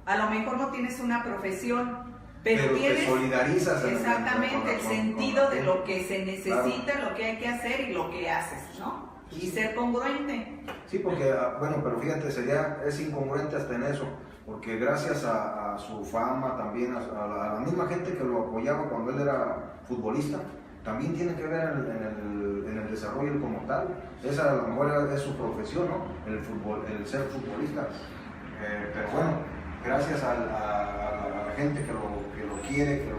a lo mejor no tienes una profesión, pero tienes te solidarizas exactamente el sentido de lo que se necesita, Claro. lo que hay que hacer y lo que haces, ¿no? Y ser congruente. Sí, porque, bueno, pero fíjate, es incongruente hasta en eso, porque gracias a su fama también, a la misma gente que lo apoyaba cuando él era futbolista, también tiene que ver en el desarrollo como tal. Esa a lo mejor es su profesión, ¿no? El ser futbolista. Pero bueno, gracias a la gente que lo quiere, que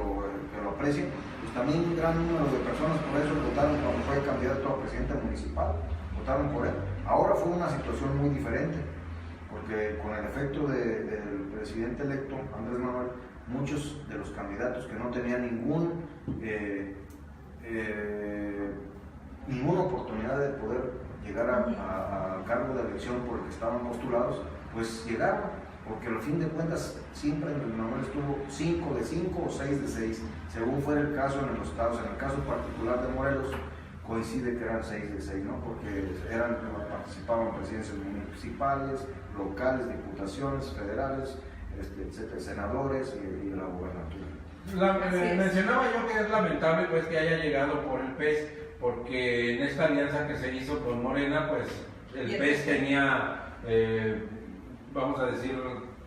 lo aprecia, pues también un gran número de personas por eso votaron cuando fue candidato a presidente municipal, votaron por él. Ahora fue una situación muy diferente, porque con el efecto del presidente electo, Andrés Manuel, muchos de los candidatos que no tenían ninguna oportunidad de poder llegar al cargo de elección por el que estaban postulados, pues llegaron, porque al fin de cuentas siempre Andrés Manuel estuvo 5 de 5 o 6 de 6, según fuera el caso en los estados. En el caso particular de Morelos, coincide que eran 6 de 6, ¿no? Porque participaban presidencias municipales, locales, diputaciones, federales, etcétera, senadores y la gobernatura. Mencionaba yo que es lamentable pues que haya llegado por el PES, porque en esta alianza que se hizo con Morena, pues el PES tenía, vamos a decir,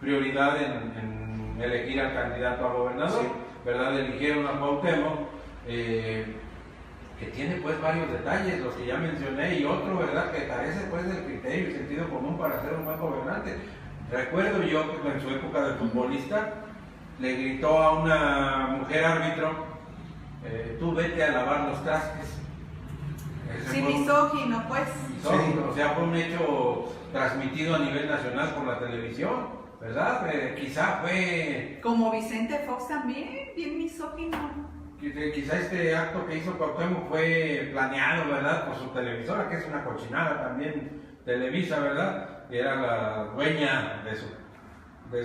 prioridad en elegir al candidato a gobernador, sí. ¿Verdad? Eligieron a Cuauhtémoc, que tiene pues varios detalles, los que ya mencioné, y otro, ¿verdad?, que carece pues del criterio y sentido común para ser un buen gobernante. Recuerdo yo que en su época de futbolista le gritó a una mujer árbitro, tú vete a lavar los trastes. Sí, misógino, pues. Misógino, o sea, fue un hecho transmitido a nivel nacional por la televisión, ¿verdad? Quizá fue... Como Vicente Fox también, bien misógino. Quizá este acto que hizo Cuauhtémoc fue planeado, ¿verdad?, por su televisora, que es una cochinada también, Televisa, ¿verdad? Que era la dueña de su,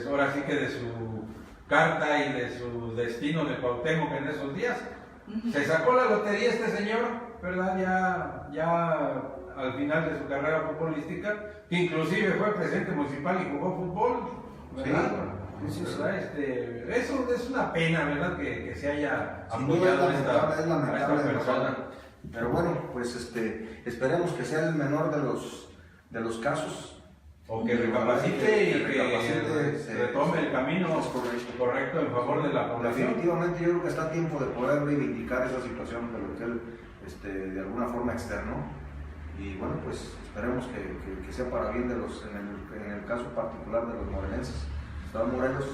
ahora sí que de su carta y de su destino de Cuauhtémoc en esos días. Se sacó la lotería este señor, ¿verdad? Ya al final de su carrera futbolística, que inclusive fue presidente municipal y jugó fútbol, ¿verdad? Sí. ¿Verdad? Eso es una pena, ¿verdad?, que se haya Sin duda apoyado es a lamentable, esta persona. Pero bueno, pues esperemos que sea el menor de los casos, O que recapacite y que se retome el camino correcto en favor de la población. Definitivamente yo creo que está a tiempo de poder reivindicar esa situación de lo que él de alguna forma externó. Y bueno, pues esperemos que sea para bien de los, en el caso particular de los morelenses, Estado Morelos,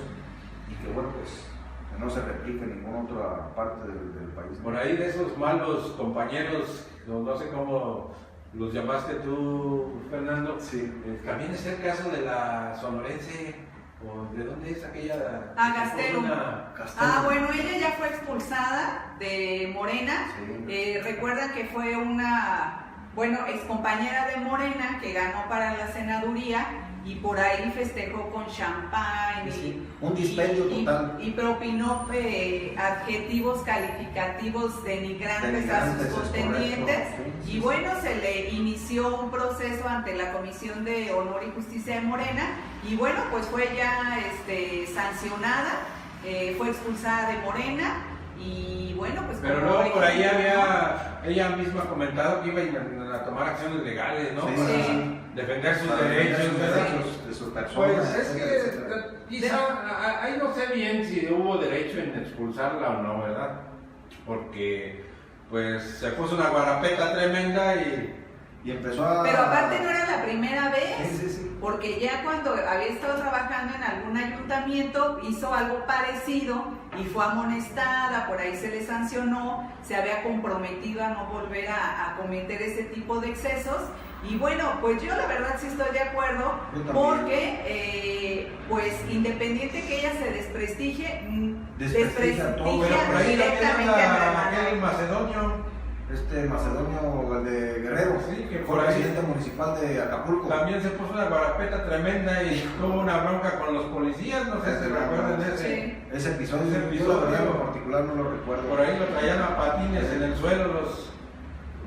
y que bueno, pues que no se replique en ninguna otra parte del país. Por ahí de esos malos compañeros, no sé cómo los llamaste tú, Fernando, sí. También es el caso de la sonorense, o ¿de dónde es aquella? Gastelum. Bueno, ella ya fue expulsada de Morena. Sí. Recuerdan que fue una, excompañera de Morena que ganó para la senaduría y por ahí festejó con champán un dispendio total y propinó adjetivos calificativos denigrantes a sus contendientes. Y bueno, se le inició un proceso ante la Comisión de Honor y Justicia de Morena y bueno, pues fue ya sancionada, fue expulsada de Morena. Y bueno, pues... Pero luego por ahí ella misma comentado que iba a tomar acciones legales, ¿no? Sí, para defender sus derechos, de sus personas. Pues es que quizá, ahí no sé bien si hubo derecho en expulsarla o no, ¿verdad? Porque pues se puso una guarapeta tremenda y empezó a... Pero aparte no era la primera vez, sí. Porque ya cuando había estado trabajando en algún ayuntamiento hizo algo parecido y fue amonestada, por ahí se le sancionó, se había comprometido a no volver a cometer ese tipo de excesos. Y bueno, pues yo la verdad sí estoy de acuerdo, porque pues independiente que ella se desprestigie desprestigia directamente a aquel macedonio. Macedonio, el de Guerrero, sí, que fue presidente municipal de Acapulco. También se puso una guarapeta tremenda y tuvo una bronca con los policías, no sé si recuerdan ese episodio. Yo la verdad en particular no lo recuerdo. Por ahí lo traían a patines en el suelo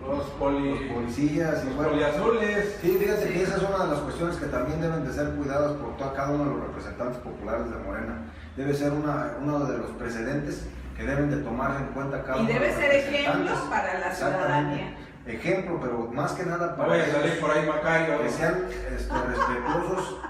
los policías y los poliazules. Sí, fíjate que esa es una de las cuestiones que también deben de ser cuidadas por cada uno de los representantes populares de Morena. Debe ser uno de los precedentes que deben de tomar en cuenta cada uno. Y debe ser ejemplo para la ciudadanía. Ejemplo, pero más que nada para voy a salir por ahí, Macario, que sean respetuosos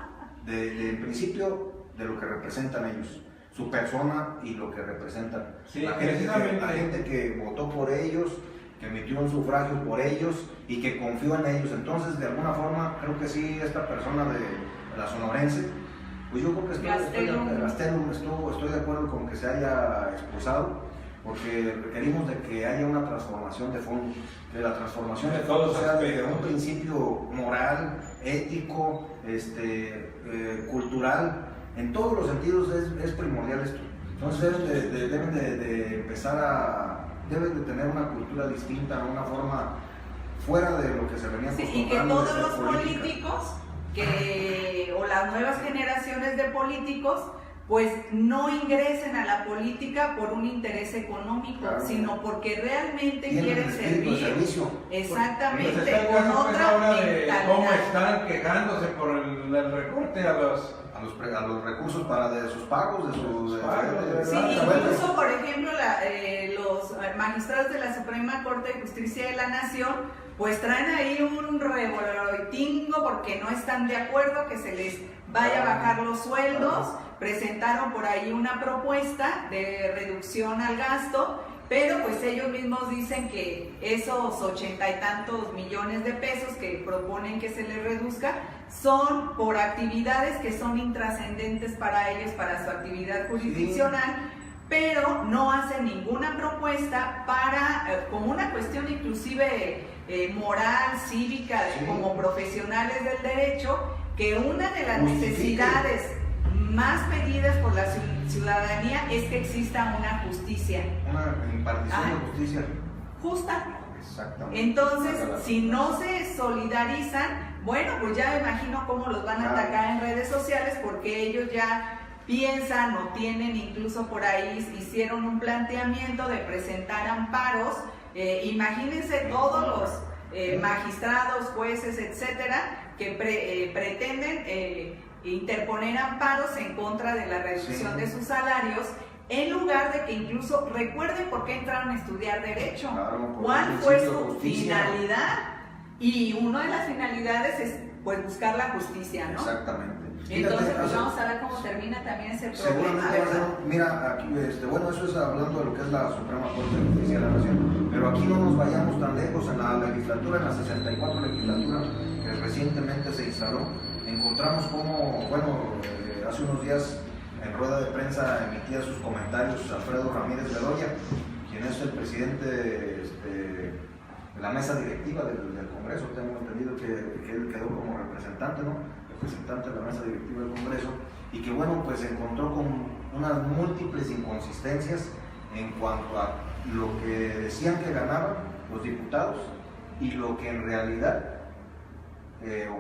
en principio de lo que representan ellos, su persona y lo que representan. Sí, la gente que votó por ellos, que emitió un sufragio por ellos y que confió en ellos. Entonces, de alguna forma, creo que sí, esta persona de la sonorense, pues yo creo que estoy de acuerdo con que se haya expulsado, porque requerimos de que haya una transformación de fondo, que la transformación de fondo sea desde un principio moral, ético, cultural, en todos los sentidos es primordial esto. Entonces deben de empezar deben de tener una cultura distinta, una forma fuera de lo que se venía acostumbrando. Y que todos los políticos o las nuevas generaciones de políticos pues no ingresen a la política por un interés económico, claro, sino porque realmente quieren servir. Exactamente, pues con otra mentalidad. ¿Cómo están quejándose por el recorte a los recursos de sus pagos, Sí, incluso por ejemplo los magistrados de la Suprema Corte de Justicia de la Nación pues traen ahí un revolotingo porque no están de acuerdo que se les vaya a bajar los sueldos. Presentaron por ahí una propuesta de reducción al gasto, pero pues ellos mismos dicen que esos 80 y tantos millones de pesos que proponen que se les reduzca son por actividades que son intrascendentes para ellos, para su actividad jurisdiccional, pero no hacen ninguna propuesta para, como una cuestión inclusive moral, cívica, como profesionales del derecho, que una de las necesidades más pedidas por la ciudadanía es que exista una justicia. Una impartición de justicia justa. Exactamente. Entonces, si no se solidarizan, bueno, pues ya me imagino cómo los van a atacar en redes sociales, porque ellos ya piensan o tienen, incluso por ahí hicieron un planteamiento de presentar amparos. Imagínense todos los magistrados, jueces, etcétera, que pretenden interponer amparos en contra de la reducción de sus salarios, en lugar de que incluso recuerden por qué entraron a estudiar Derecho, cuál fue su finalidad. Y una de las finalidades es pues buscar la justicia, ¿no? Exactamente. Entonces, Fíjate, pues vamos a ver cómo termina también ese problema. seguramente va a ser, mira, aquí, bueno, eso es hablando de lo que es la Suprema Corte de Justicia de la Nación, pero aquí no nos vayamos tan lejos. En la legislatura, en la 64 legislatura que recientemente se instaló, encontramos como, bueno, hace unos días en rueda de prensa emitía sus comentarios Alfredo Ramírez Bedoya, quien es el presidente de la mesa directiva del Congreso. Tengo entendido que él quedó como representante, ¿no? Representante de la mesa directiva del Congreso, y que bueno, pues se encontró con unas múltiples inconsistencias en cuanto a lo que decían que ganaban los diputados y lo que en realidad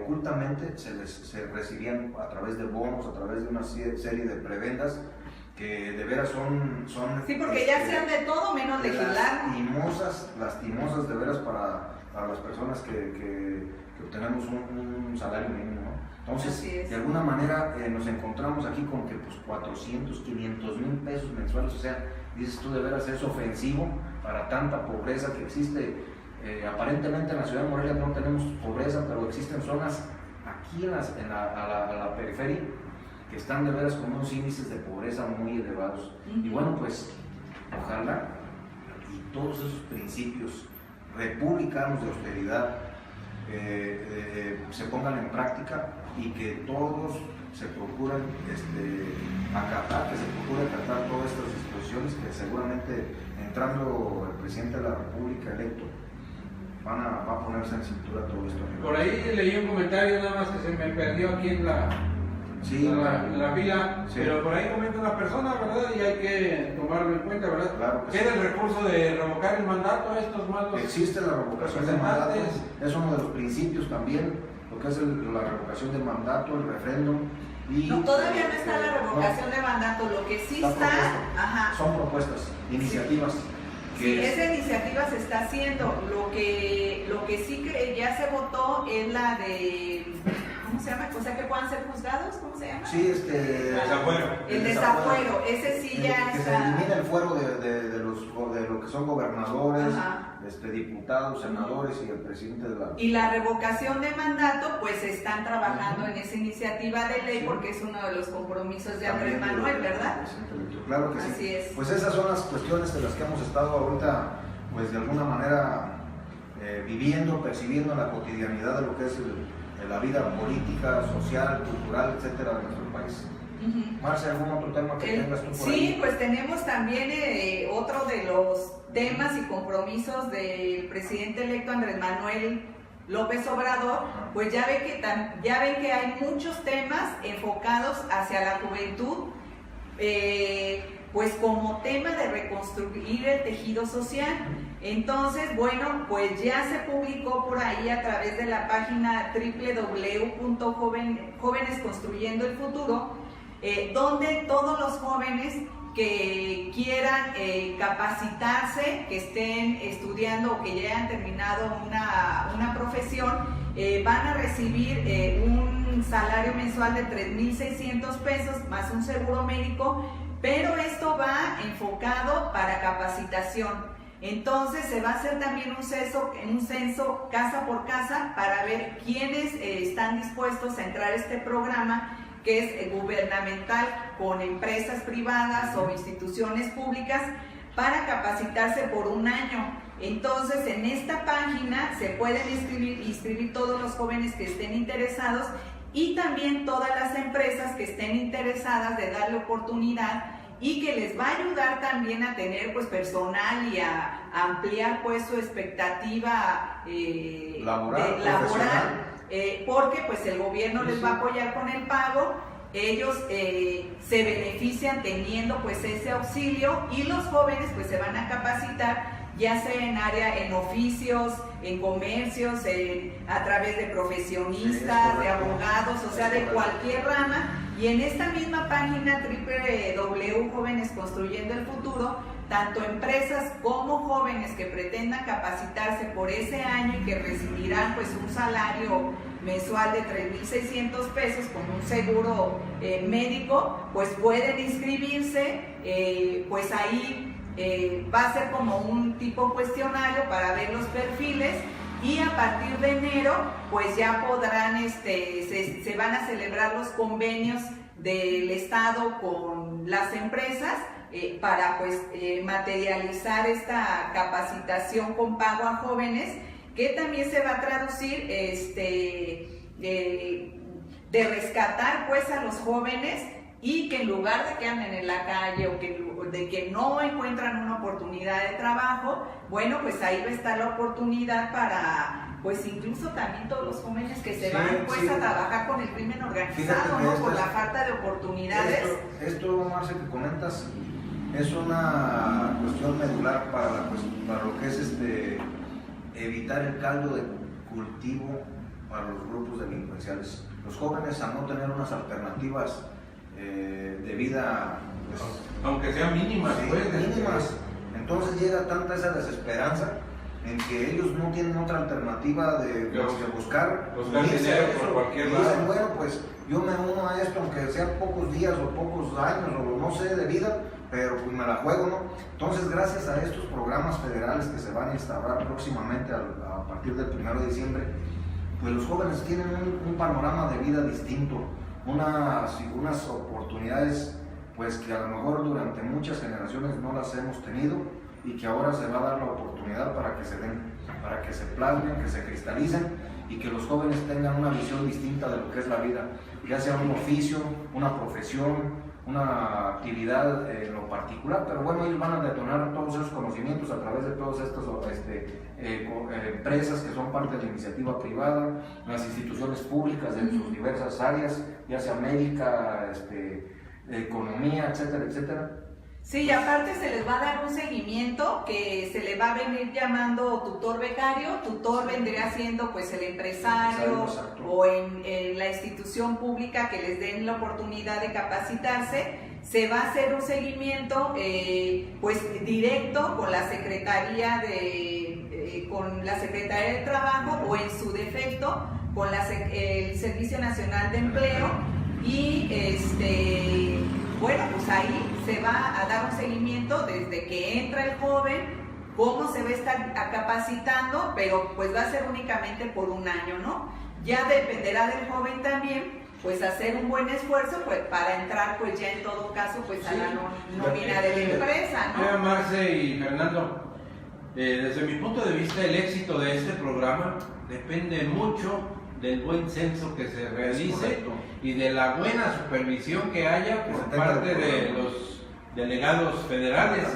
ocultamente se recibían a través de bonos, a través de una serie de prebendas que de veras son sí, porque ya sean de todo menos legislar. Lastimosas de veras para las personas que obtenemos un salario mínimo, ¿no? Entonces, de alguna manera nos encontramos aquí con que pues 400, 500 mil pesos mensuales, o sea, dices tú, de veras es ofensivo para tanta pobreza que existe. Aparentemente en la ciudad de Morelia no tenemos pobreza, pero existen zonas aquí a la periferia que están de veras con unos índices de pobreza muy elevados. Y bueno, pues ojalá y todos esos principios republicanos de austeridad se pongan en práctica y que todos se procuren acatar todas estas disposiciones que seguramente entrando el presidente de la República electo va a ponerse en cintura todo esto. Por ahí leí un comentario nada más que se me perdió aquí en la fila, sí. Pero por ahí comenta una persona, ¿verdad? Y hay que tomarlo en cuenta, ¿verdad? Claro que ¿Queda el recurso de revocar el mandato a estos malos? Existe la revocación de mandato, es uno de los principios también, lo que es la revocación de mandato, el referéndum. No, todavía no está la revocación de mandato, lo que sí está son propuestas, iniciativas. Sí, esa iniciativa se está haciendo. Lo que sí que ya se votó es la de, ¿cómo se llama? O sea, que puedan ser juzgados, ¿cómo se llama? Sí, desafuero. El desafuero, ese sí ya que está. se elimina el fuero de lo que son gobernadores, diputados, senadores y el presidente de la... Y la revocación de mandato, pues están trabajando en esa iniciativa de ley porque es uno de los compromisos de Andrés Manuel, ¿verdad? Claro que Así sí. es. Pues esas son las cuestiones de las que hemos estado ahorita, pues de alguna manera viviendo, percibiendo en la cotidianidad de lo que es la vida política, social, cultural, etcétera, de nuestro país. Marcia, ¿algún otro tema que tengas tú por ahí? Sí, pues tenemos también otro de los temas y compromisos del presidente electo Andrés Manuel López Obrador. Pues ya ven que hay muchos temas enfocados hacia la juventud, pues como tema de reconstruir el tejido social. Entonces, bueno, pues ya se publicó por ahí a través de la página www.jóvenes construyendo el futuro, donde todos los jóvenes que quieran capacitarse, que estén estudiando o que ya hayan terminado una profesión, van a recibir un salario mensual de 3,600 pesos más un seguro médico, pero esto va enfocado para capacitación. Entonces se va a hacer también un censo casa por casa para ver quiénes están dispuestos a entrar a este programa, que es gubernamental, con empresas privadas o instituciones públicas, para capacitarse por un año. Entonces, en esta página se pueden inscribir todos los jóvenes que estén interesados y también todas las empresas que estén interesadas de darle oportunidad y que les va a ayudar también a tener pues personal y a ampliar pues su expectativa laboral. Porque pues el gobierno les va a apoyar con el pago, ellos se benefician teniendo pues ese auxilio y los jóvenes pues se van a capacitar ya sea en oficios, en comercios, a través de profesionistas, de abogados, o sea, de cualquier rama. Y en esta misma página www.jóvenes construyendo el futuro, tanto empresas como jóvenes que pretendan capacitarse por ese año y que recibirán pues un salario mensual de 3,600 pesos con un seguro médico, pues pueden inscribirse, pues ahí va a ser como un tipo cuestionario para ver los perfiles y a partir de enero pues ya podrán, se van a celebrar los convenios del Estado con las empresas para pues materializar esta capacitación con pago a jóvenes, que también se va a traducir de rescatar pues a los jóvenes, y que en lugar de que anden en la calle o de que no encuentran una oportunidad de trabajo, bueno, pues ahí va a estar la oportunidad para, pues incluso también todos los jóvenes que se van pues a trabajar con el crimen organizado, ¿no? Por la falta de oportunidades. Esto, Marce, que comentas, es una cuestión medular para lo que es evitar el caldo de cultivo para los grupos delincuenciales. Los jóvenes, al no tener unas alternativas de vida, pues, aunque sean mínimas, sí, pues, mínimas, entonces llega tanta esa desesperanza en que ellos no tienen otra alternativa de buscar dinero por cualquier lado. Dicen, bueno, pues yo me uno a esto, aunque sean pocos días o pocos años o no sé de vida, pero pues me la juego, ¿no? Entonces, gracias a estos programas federales que se van a instaurar próximamente a partir del 1 de diciembre, pues los jóvenes tienen un panorama de vida distinto, unas oportunidades pues que a lo mejor durante muchas generaciones no las hemos tenido, y que ahora se va a dar la oportunidad para que se den, para que se plasmen, que se cristalicen, y que los jóvenes tengan una visión distinta de lo que es la vida, ya sea un oficio, una profesión, una actividad en lo particular, pero bueno, ellos van a detonar todos esos conocimientos a través de todas estas empresas que son parte de la iniciativa privada, las instituciones públicas de sus diversas áreas, ya sea médica, economía, etcétera, etcétera. Sí, y aparte se les va a dar un seguimiento que se le va a venir llamando tutor becario. Tutor vendría siendo pues el empresario o en la institución pública que les den la oportunidad de capacitarse. Se va a hacer un seguimiento pues directo con la Secretaría de Trabajo, o en su defecto con el Servicio Nacional de Empleo, y bueno, pues ahí se va a dar un seguimiento desde que entra el joven, cómo se va a estar capacitando, pero pues va a ser únicamente por un año, ¿no? Ya dependerá del joven también, pues hacer un buen esfuerzo pues para entrar pues ya en todo caso pues a la nómina de la empresa, ¿no? Marce y Fernando, desde mi punto de vista el éxito de este programa depende mucho del buen censo que se realice y de la buena supervisión que haya por parte de los delegados federales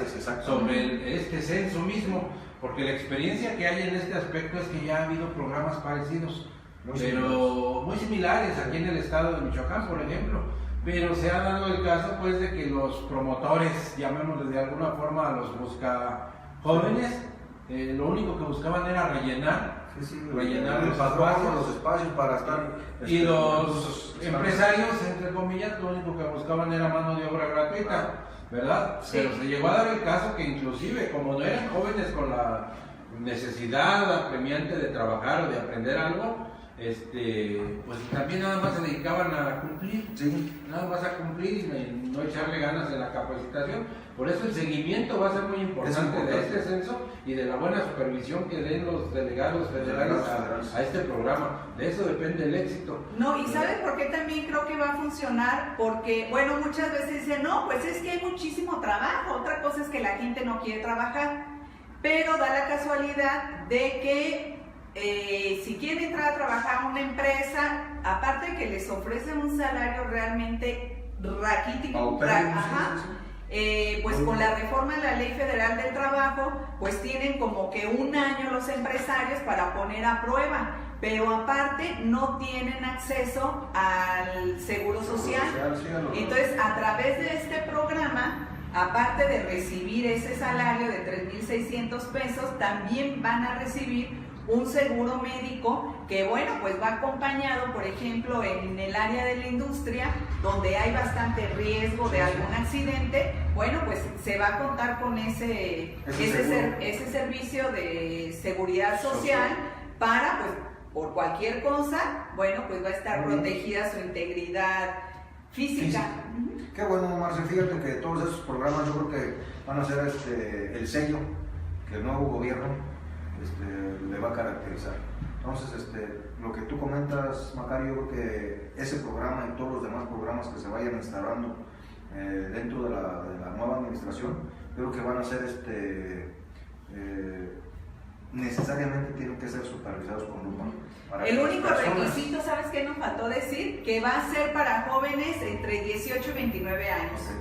sobre este censo mismo, porque la experiencia que hay en este aspecto es que ya ha habido programas parecidos, muy similares aquí en el estado de Michoacán, por ejemplo, pero se ha dado el caso pues de que los promotores, llamémosles de alguna forma a los busca jóvenes, lo único que buscaban era rellenar los espacios para estar, y los empresarios, entre comillas, lo único que buscaban era mano de obra gratuita, ¿verdad? Sí. Pero se llegó a dar el caso que inclusive, como no eran jóvenes con la necesidad apremiante de trabajar o de aprender algo, pues también nada más se dedicaban a cumplir, nada más a cumplir y no echarle ganas en la capacitación. Por eso el seguimiento va a ser muy importante de este censo y de la buena supervisión que den los delegados federales a este programa. De eso depende el éxito. No, y ¿saben por qué también creo que va a funcionar? Porque, bueno, muchas veces dicen, no, pues es que hay muchísimo trabajo. Otra cosa es que la gente no quiere trabajar, pero da la casualidad de que si quieren entrar a trabajar a una empresa, aparte de que les ofrecen un salario realmente raquítico, pues con la reforma de la Ley Federal del Trabajo, pues tienen como que un año los empresarios para poner a prueba, pero aparte no tienen acceso al seguro social. Entonces, a través de este programa, aparte de recibir ese salario de 3,600 pesos, también van a recibir un seguro médico que, bueno, pues va acompañado, por ejemplo, en el área de la industria, donde hay bastante riesgo de algún accidente, bueno, pues se va a contar con ese servicio de seguridad social para, pues, por cualquier cosa, bueno, pues va a estar protegida su integridad física. Qué bueno, Marce, fíjate que todos esos programas yo creo que van a ser el sello que el nuevo gobierno le va a caracterizar. Entonces, lo que tú comentas, Macario, yo creo que ese programa y todos los demás programas que se vayan instalando dentro de la nueva administración, creo que van a ser necesariamente tienen que ser supervisados con lupa. El único requisito, ¿sabes qué nos faltó decir? Que va a ser para jóvenes entre 18 y 29 años. Okay.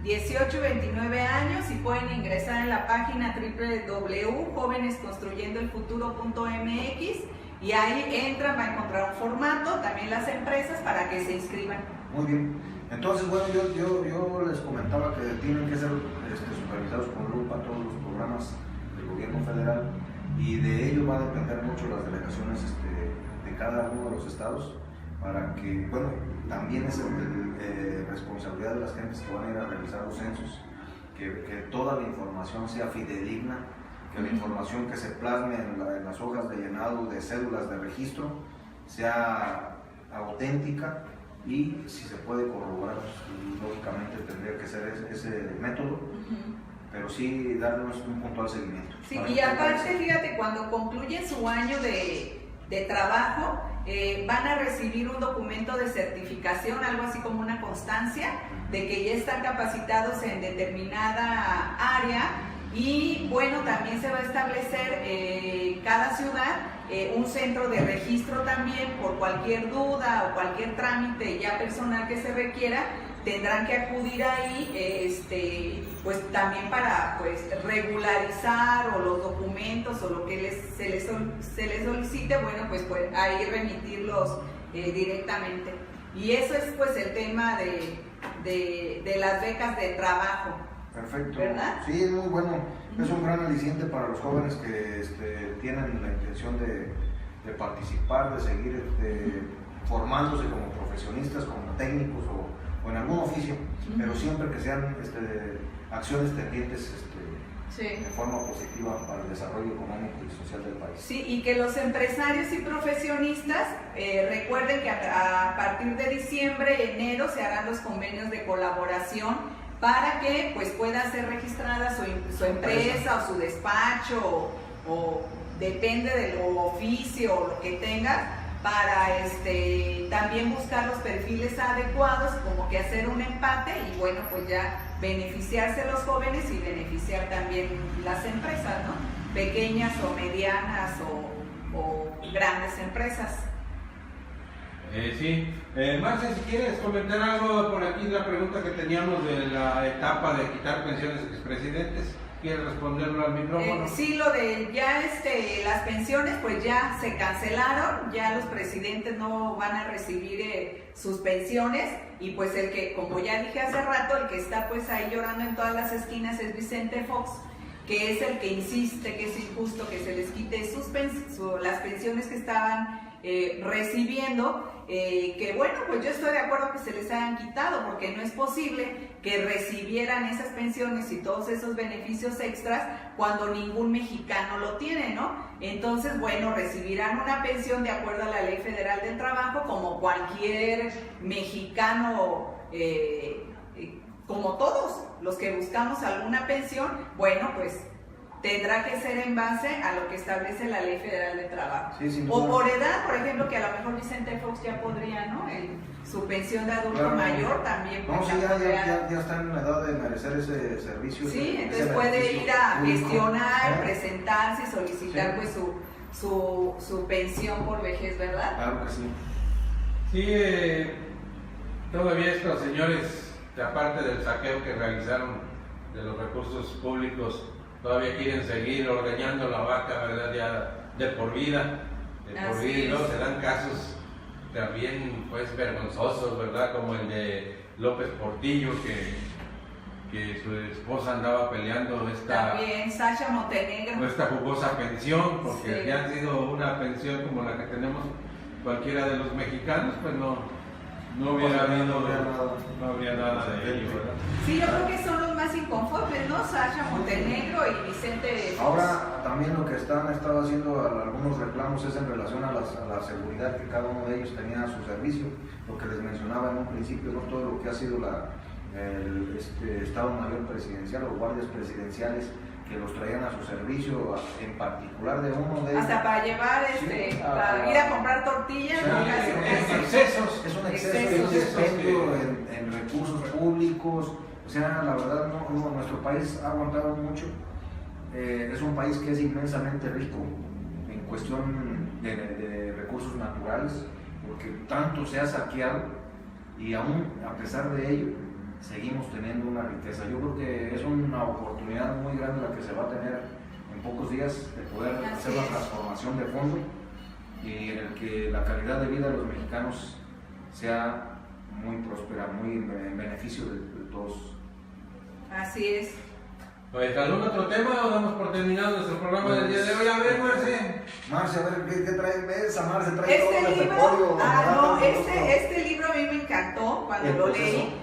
18 y 29 años, y pueden ingresar en la página www.jovenesconstruyendoelfuturo.mx y ahí entran, va a encontrar un formato, también las empresas para que se inscriban. Muy bien. Entonces, bueno, yo les comentaba que tienen que ser supervisados con lupa todos los programas del gobierno federal, y de ello va a depender mucho las delegaciones de cada uno de los estados, para que, bueno, también es responsabilidad de las gentes que van a ir a realizar los censos, que toda la información sea fidedigna, que la información que se plasme en las hojas de llenado de cédulas de registro sea auténtica, y si se puede corroborar, lógicamente tendría que ser ese método, pero sí darnos un puntual seguimiento. Sí, y aparte, fíjate, cuando concluyen su año de trabajo, van a recibir un documento de certificación, algo así como una constancia de que ya están capacitados en determinada área. Y bueno, también se va a establecer cada ciudad un centro de registro también por cualquier duda o cualquier trámite ya personal que se requiera. Tendrán que acudir ahí, pues también para pues regularizar o los documentos o lo que se les solicite, bueno, pues ahí remitirlos directamente. Y eso es pues el tema de las becas de trabajo. Perfecto. ¿Verdad? Sí, es muy bueno. Es un gran aliciente para los jóvenes que tienen la intención de participar, de seguir formándose como profesionistas, como técnicos o en algún oficio, pero siempre que sean acciones tendientes de forma positiva para el desarrollo económico y social del país. Sí, y que los empresarios y profesionistas recuerden que a partir de diciembre, enero se harán los convenios de colaboración para que pues pueda ser registrada su empresa o su despacho o depende del oficio o lo que tenga, para también buscar los perfiles adecuados, como que hacer un empate y bueno, pues ya beneficiarse los jóvenes y beneficiar también las empresas, ¿no? Pequeñas o medianas o grandes empresas. Sí. Marcia, si quieres comentar algo por aquí, la pregunta que teníamos de la etapa de quitar pensiones a expresidentes. ¿Quieres responderlo al micrófono? Sí, lo de ya las pensiones pues ya se cancelaron, ya los presidentes no van a recibir sus pensiones, y pues el que, como ya dije hace rato, el que está pues ahí llorando en todas las esquinas es Vicente Fox, que es el que insiste que es injusto que se les quite las pensiones que estaban recibiendo, que bueno, pues yo estoy de acuerdo que se les hayan quitado, porque no es posible que recibieran esas pensiones y todos esos beneficios extras cuando ningún mexicano lo tiene, ¿no? Entonces, bueno, recibirán una pensión de acuerdo a la Ley Federal del Trabajo, como cualquier mexicano, como todos los que buscamos alguna pensión. Bueno, pues tendrá que ser en base a lo que establece la Ley Federal de Trabajo. Sí, o por edad, por ejemplo, que a lo mejor Vicente Fox ya podría, ¿no? Su pensión de adulto mayor también. No, sí, ya está en la edad de merecer ese servicio. Sí, entonces puede ir a gestionar, presentarse y solicitar pues su pensión por vejez, ¿verdad? Claro que sí. Sí, todavía estos señores, aparte del saqueo que realizaron de los recursos públicos, todavía quieren seguir ordeñando la vaca, ¿verdad? Ya de por vida, y luego se dan casos también pues vergonzosos, ¿verdad? Como el de López Portillo, que su esposa andaba peleando también Sasha Montenegro, esta jugosa pensión, porque ya ha sido una pensión como la que tenemos cualquiera de los mexicanos, pues no habría nada de ello, ¿verdad? Sí, yo creo que son los más inconformes, ¿no? Sasha Montenegro y Vicente. Ahora también lo que han estado haciendo algunos reclamos es en relación a la seguridad que cada uno de ellos tenía a su servicio, lo que les mencionaba en un principio, ¿no? Todo lo que ha sido el Estado Mayor Presidencial o guardias presidenciales que los traían a su servicio, en particular de uno de ellos. Hasta para llevar, para ir a comprar tortillas, ¿no? Excesos. Es un exceso de expendio en recursos públicos. O sea, la verdad, nuestro país ha aguantado mucho. Es un país que es inmensamente rico en cuestión de recursos naturales, porque tanto se ha saqueado y aún a pesar de ello seguimos teniendo una riqueza. Yo creo que es una oportunidad muy grande la que se va a tener en pocos días de poder hacer la transformación de fondo y en el que la calidad de vida de los mexicanos sea muy próspera, muy en beneficio de todos. Así es. Pues, ¿algún otro tema o damos por terminado nuestro programa del día de hoy? A ver, Marce, a ver, ¿qué trae esa? Marce trae todo el Este libro, repertorio. este libro a mí me encantó cuando lo leí.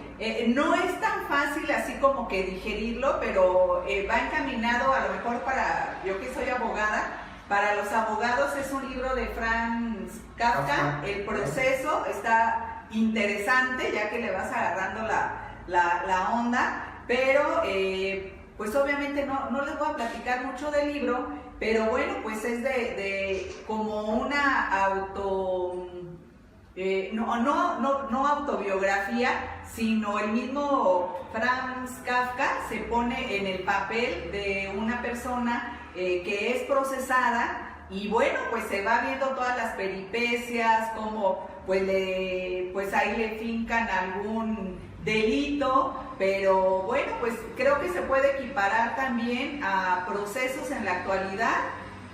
No es tan fácil así como que digerirlo, pero va encaminado a lo mejor para, yo que soy abogada, para los abogados es un libro de Franz Kafka. El proceso está interesante ya que le vas agarrando la onda, pero pues obviamente no les voy a platicar mucho del libro, pero bueno, pues es de como una no autobiografía, sino el mismo Franz Kafka se pone en el papel de una persona que es procesada y bueno, pues se va viendo todas las peripecias, como pues ahí le fincan algún delito, pero bueno, pues creo que se puede equiparar también a procesos en la actualidad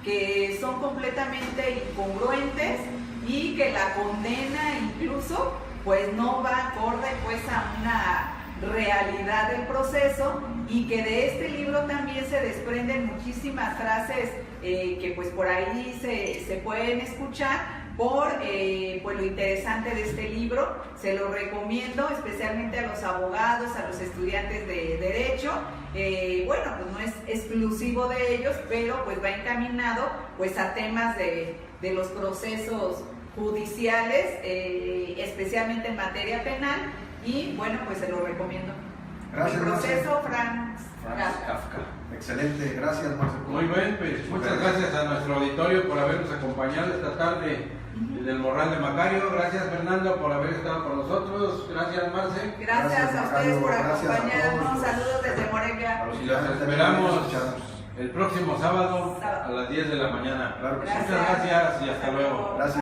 que son completamente incongruentes y que la condena incluso pues no va acorde pues a una realidad del proceso, y que de este libro también se desprenden muchísimas frases que pues por ahí se pueden escuchar por lo interesante de este libro. Se lo recomiendo especialmente a los abogados, a los estudiantes de Derecho. Bueno, pues no es exclusivo de ellos, pero pues va encaminado pues a temas de los procesos judiciales, especialmente en materia penal, y bueno, pues se lo recomiendo. Gracias, El proceso Franz Kafka. Excelente, gracias, Marce. Muy bien, pues muchas gracias a nuestro auditorio por habernos acompañado esta tarde del Morral de Macario. Gracias, Fernando, por haber estado con nosotros. Gracias, Marce. Gracias a ustedes por acompañarnos. Saludos desde Morelia. Y los esperamos el próximo sábado a las 10 de la mañana. Claro que sí. Muchas gracias y hasta luego. Gracias.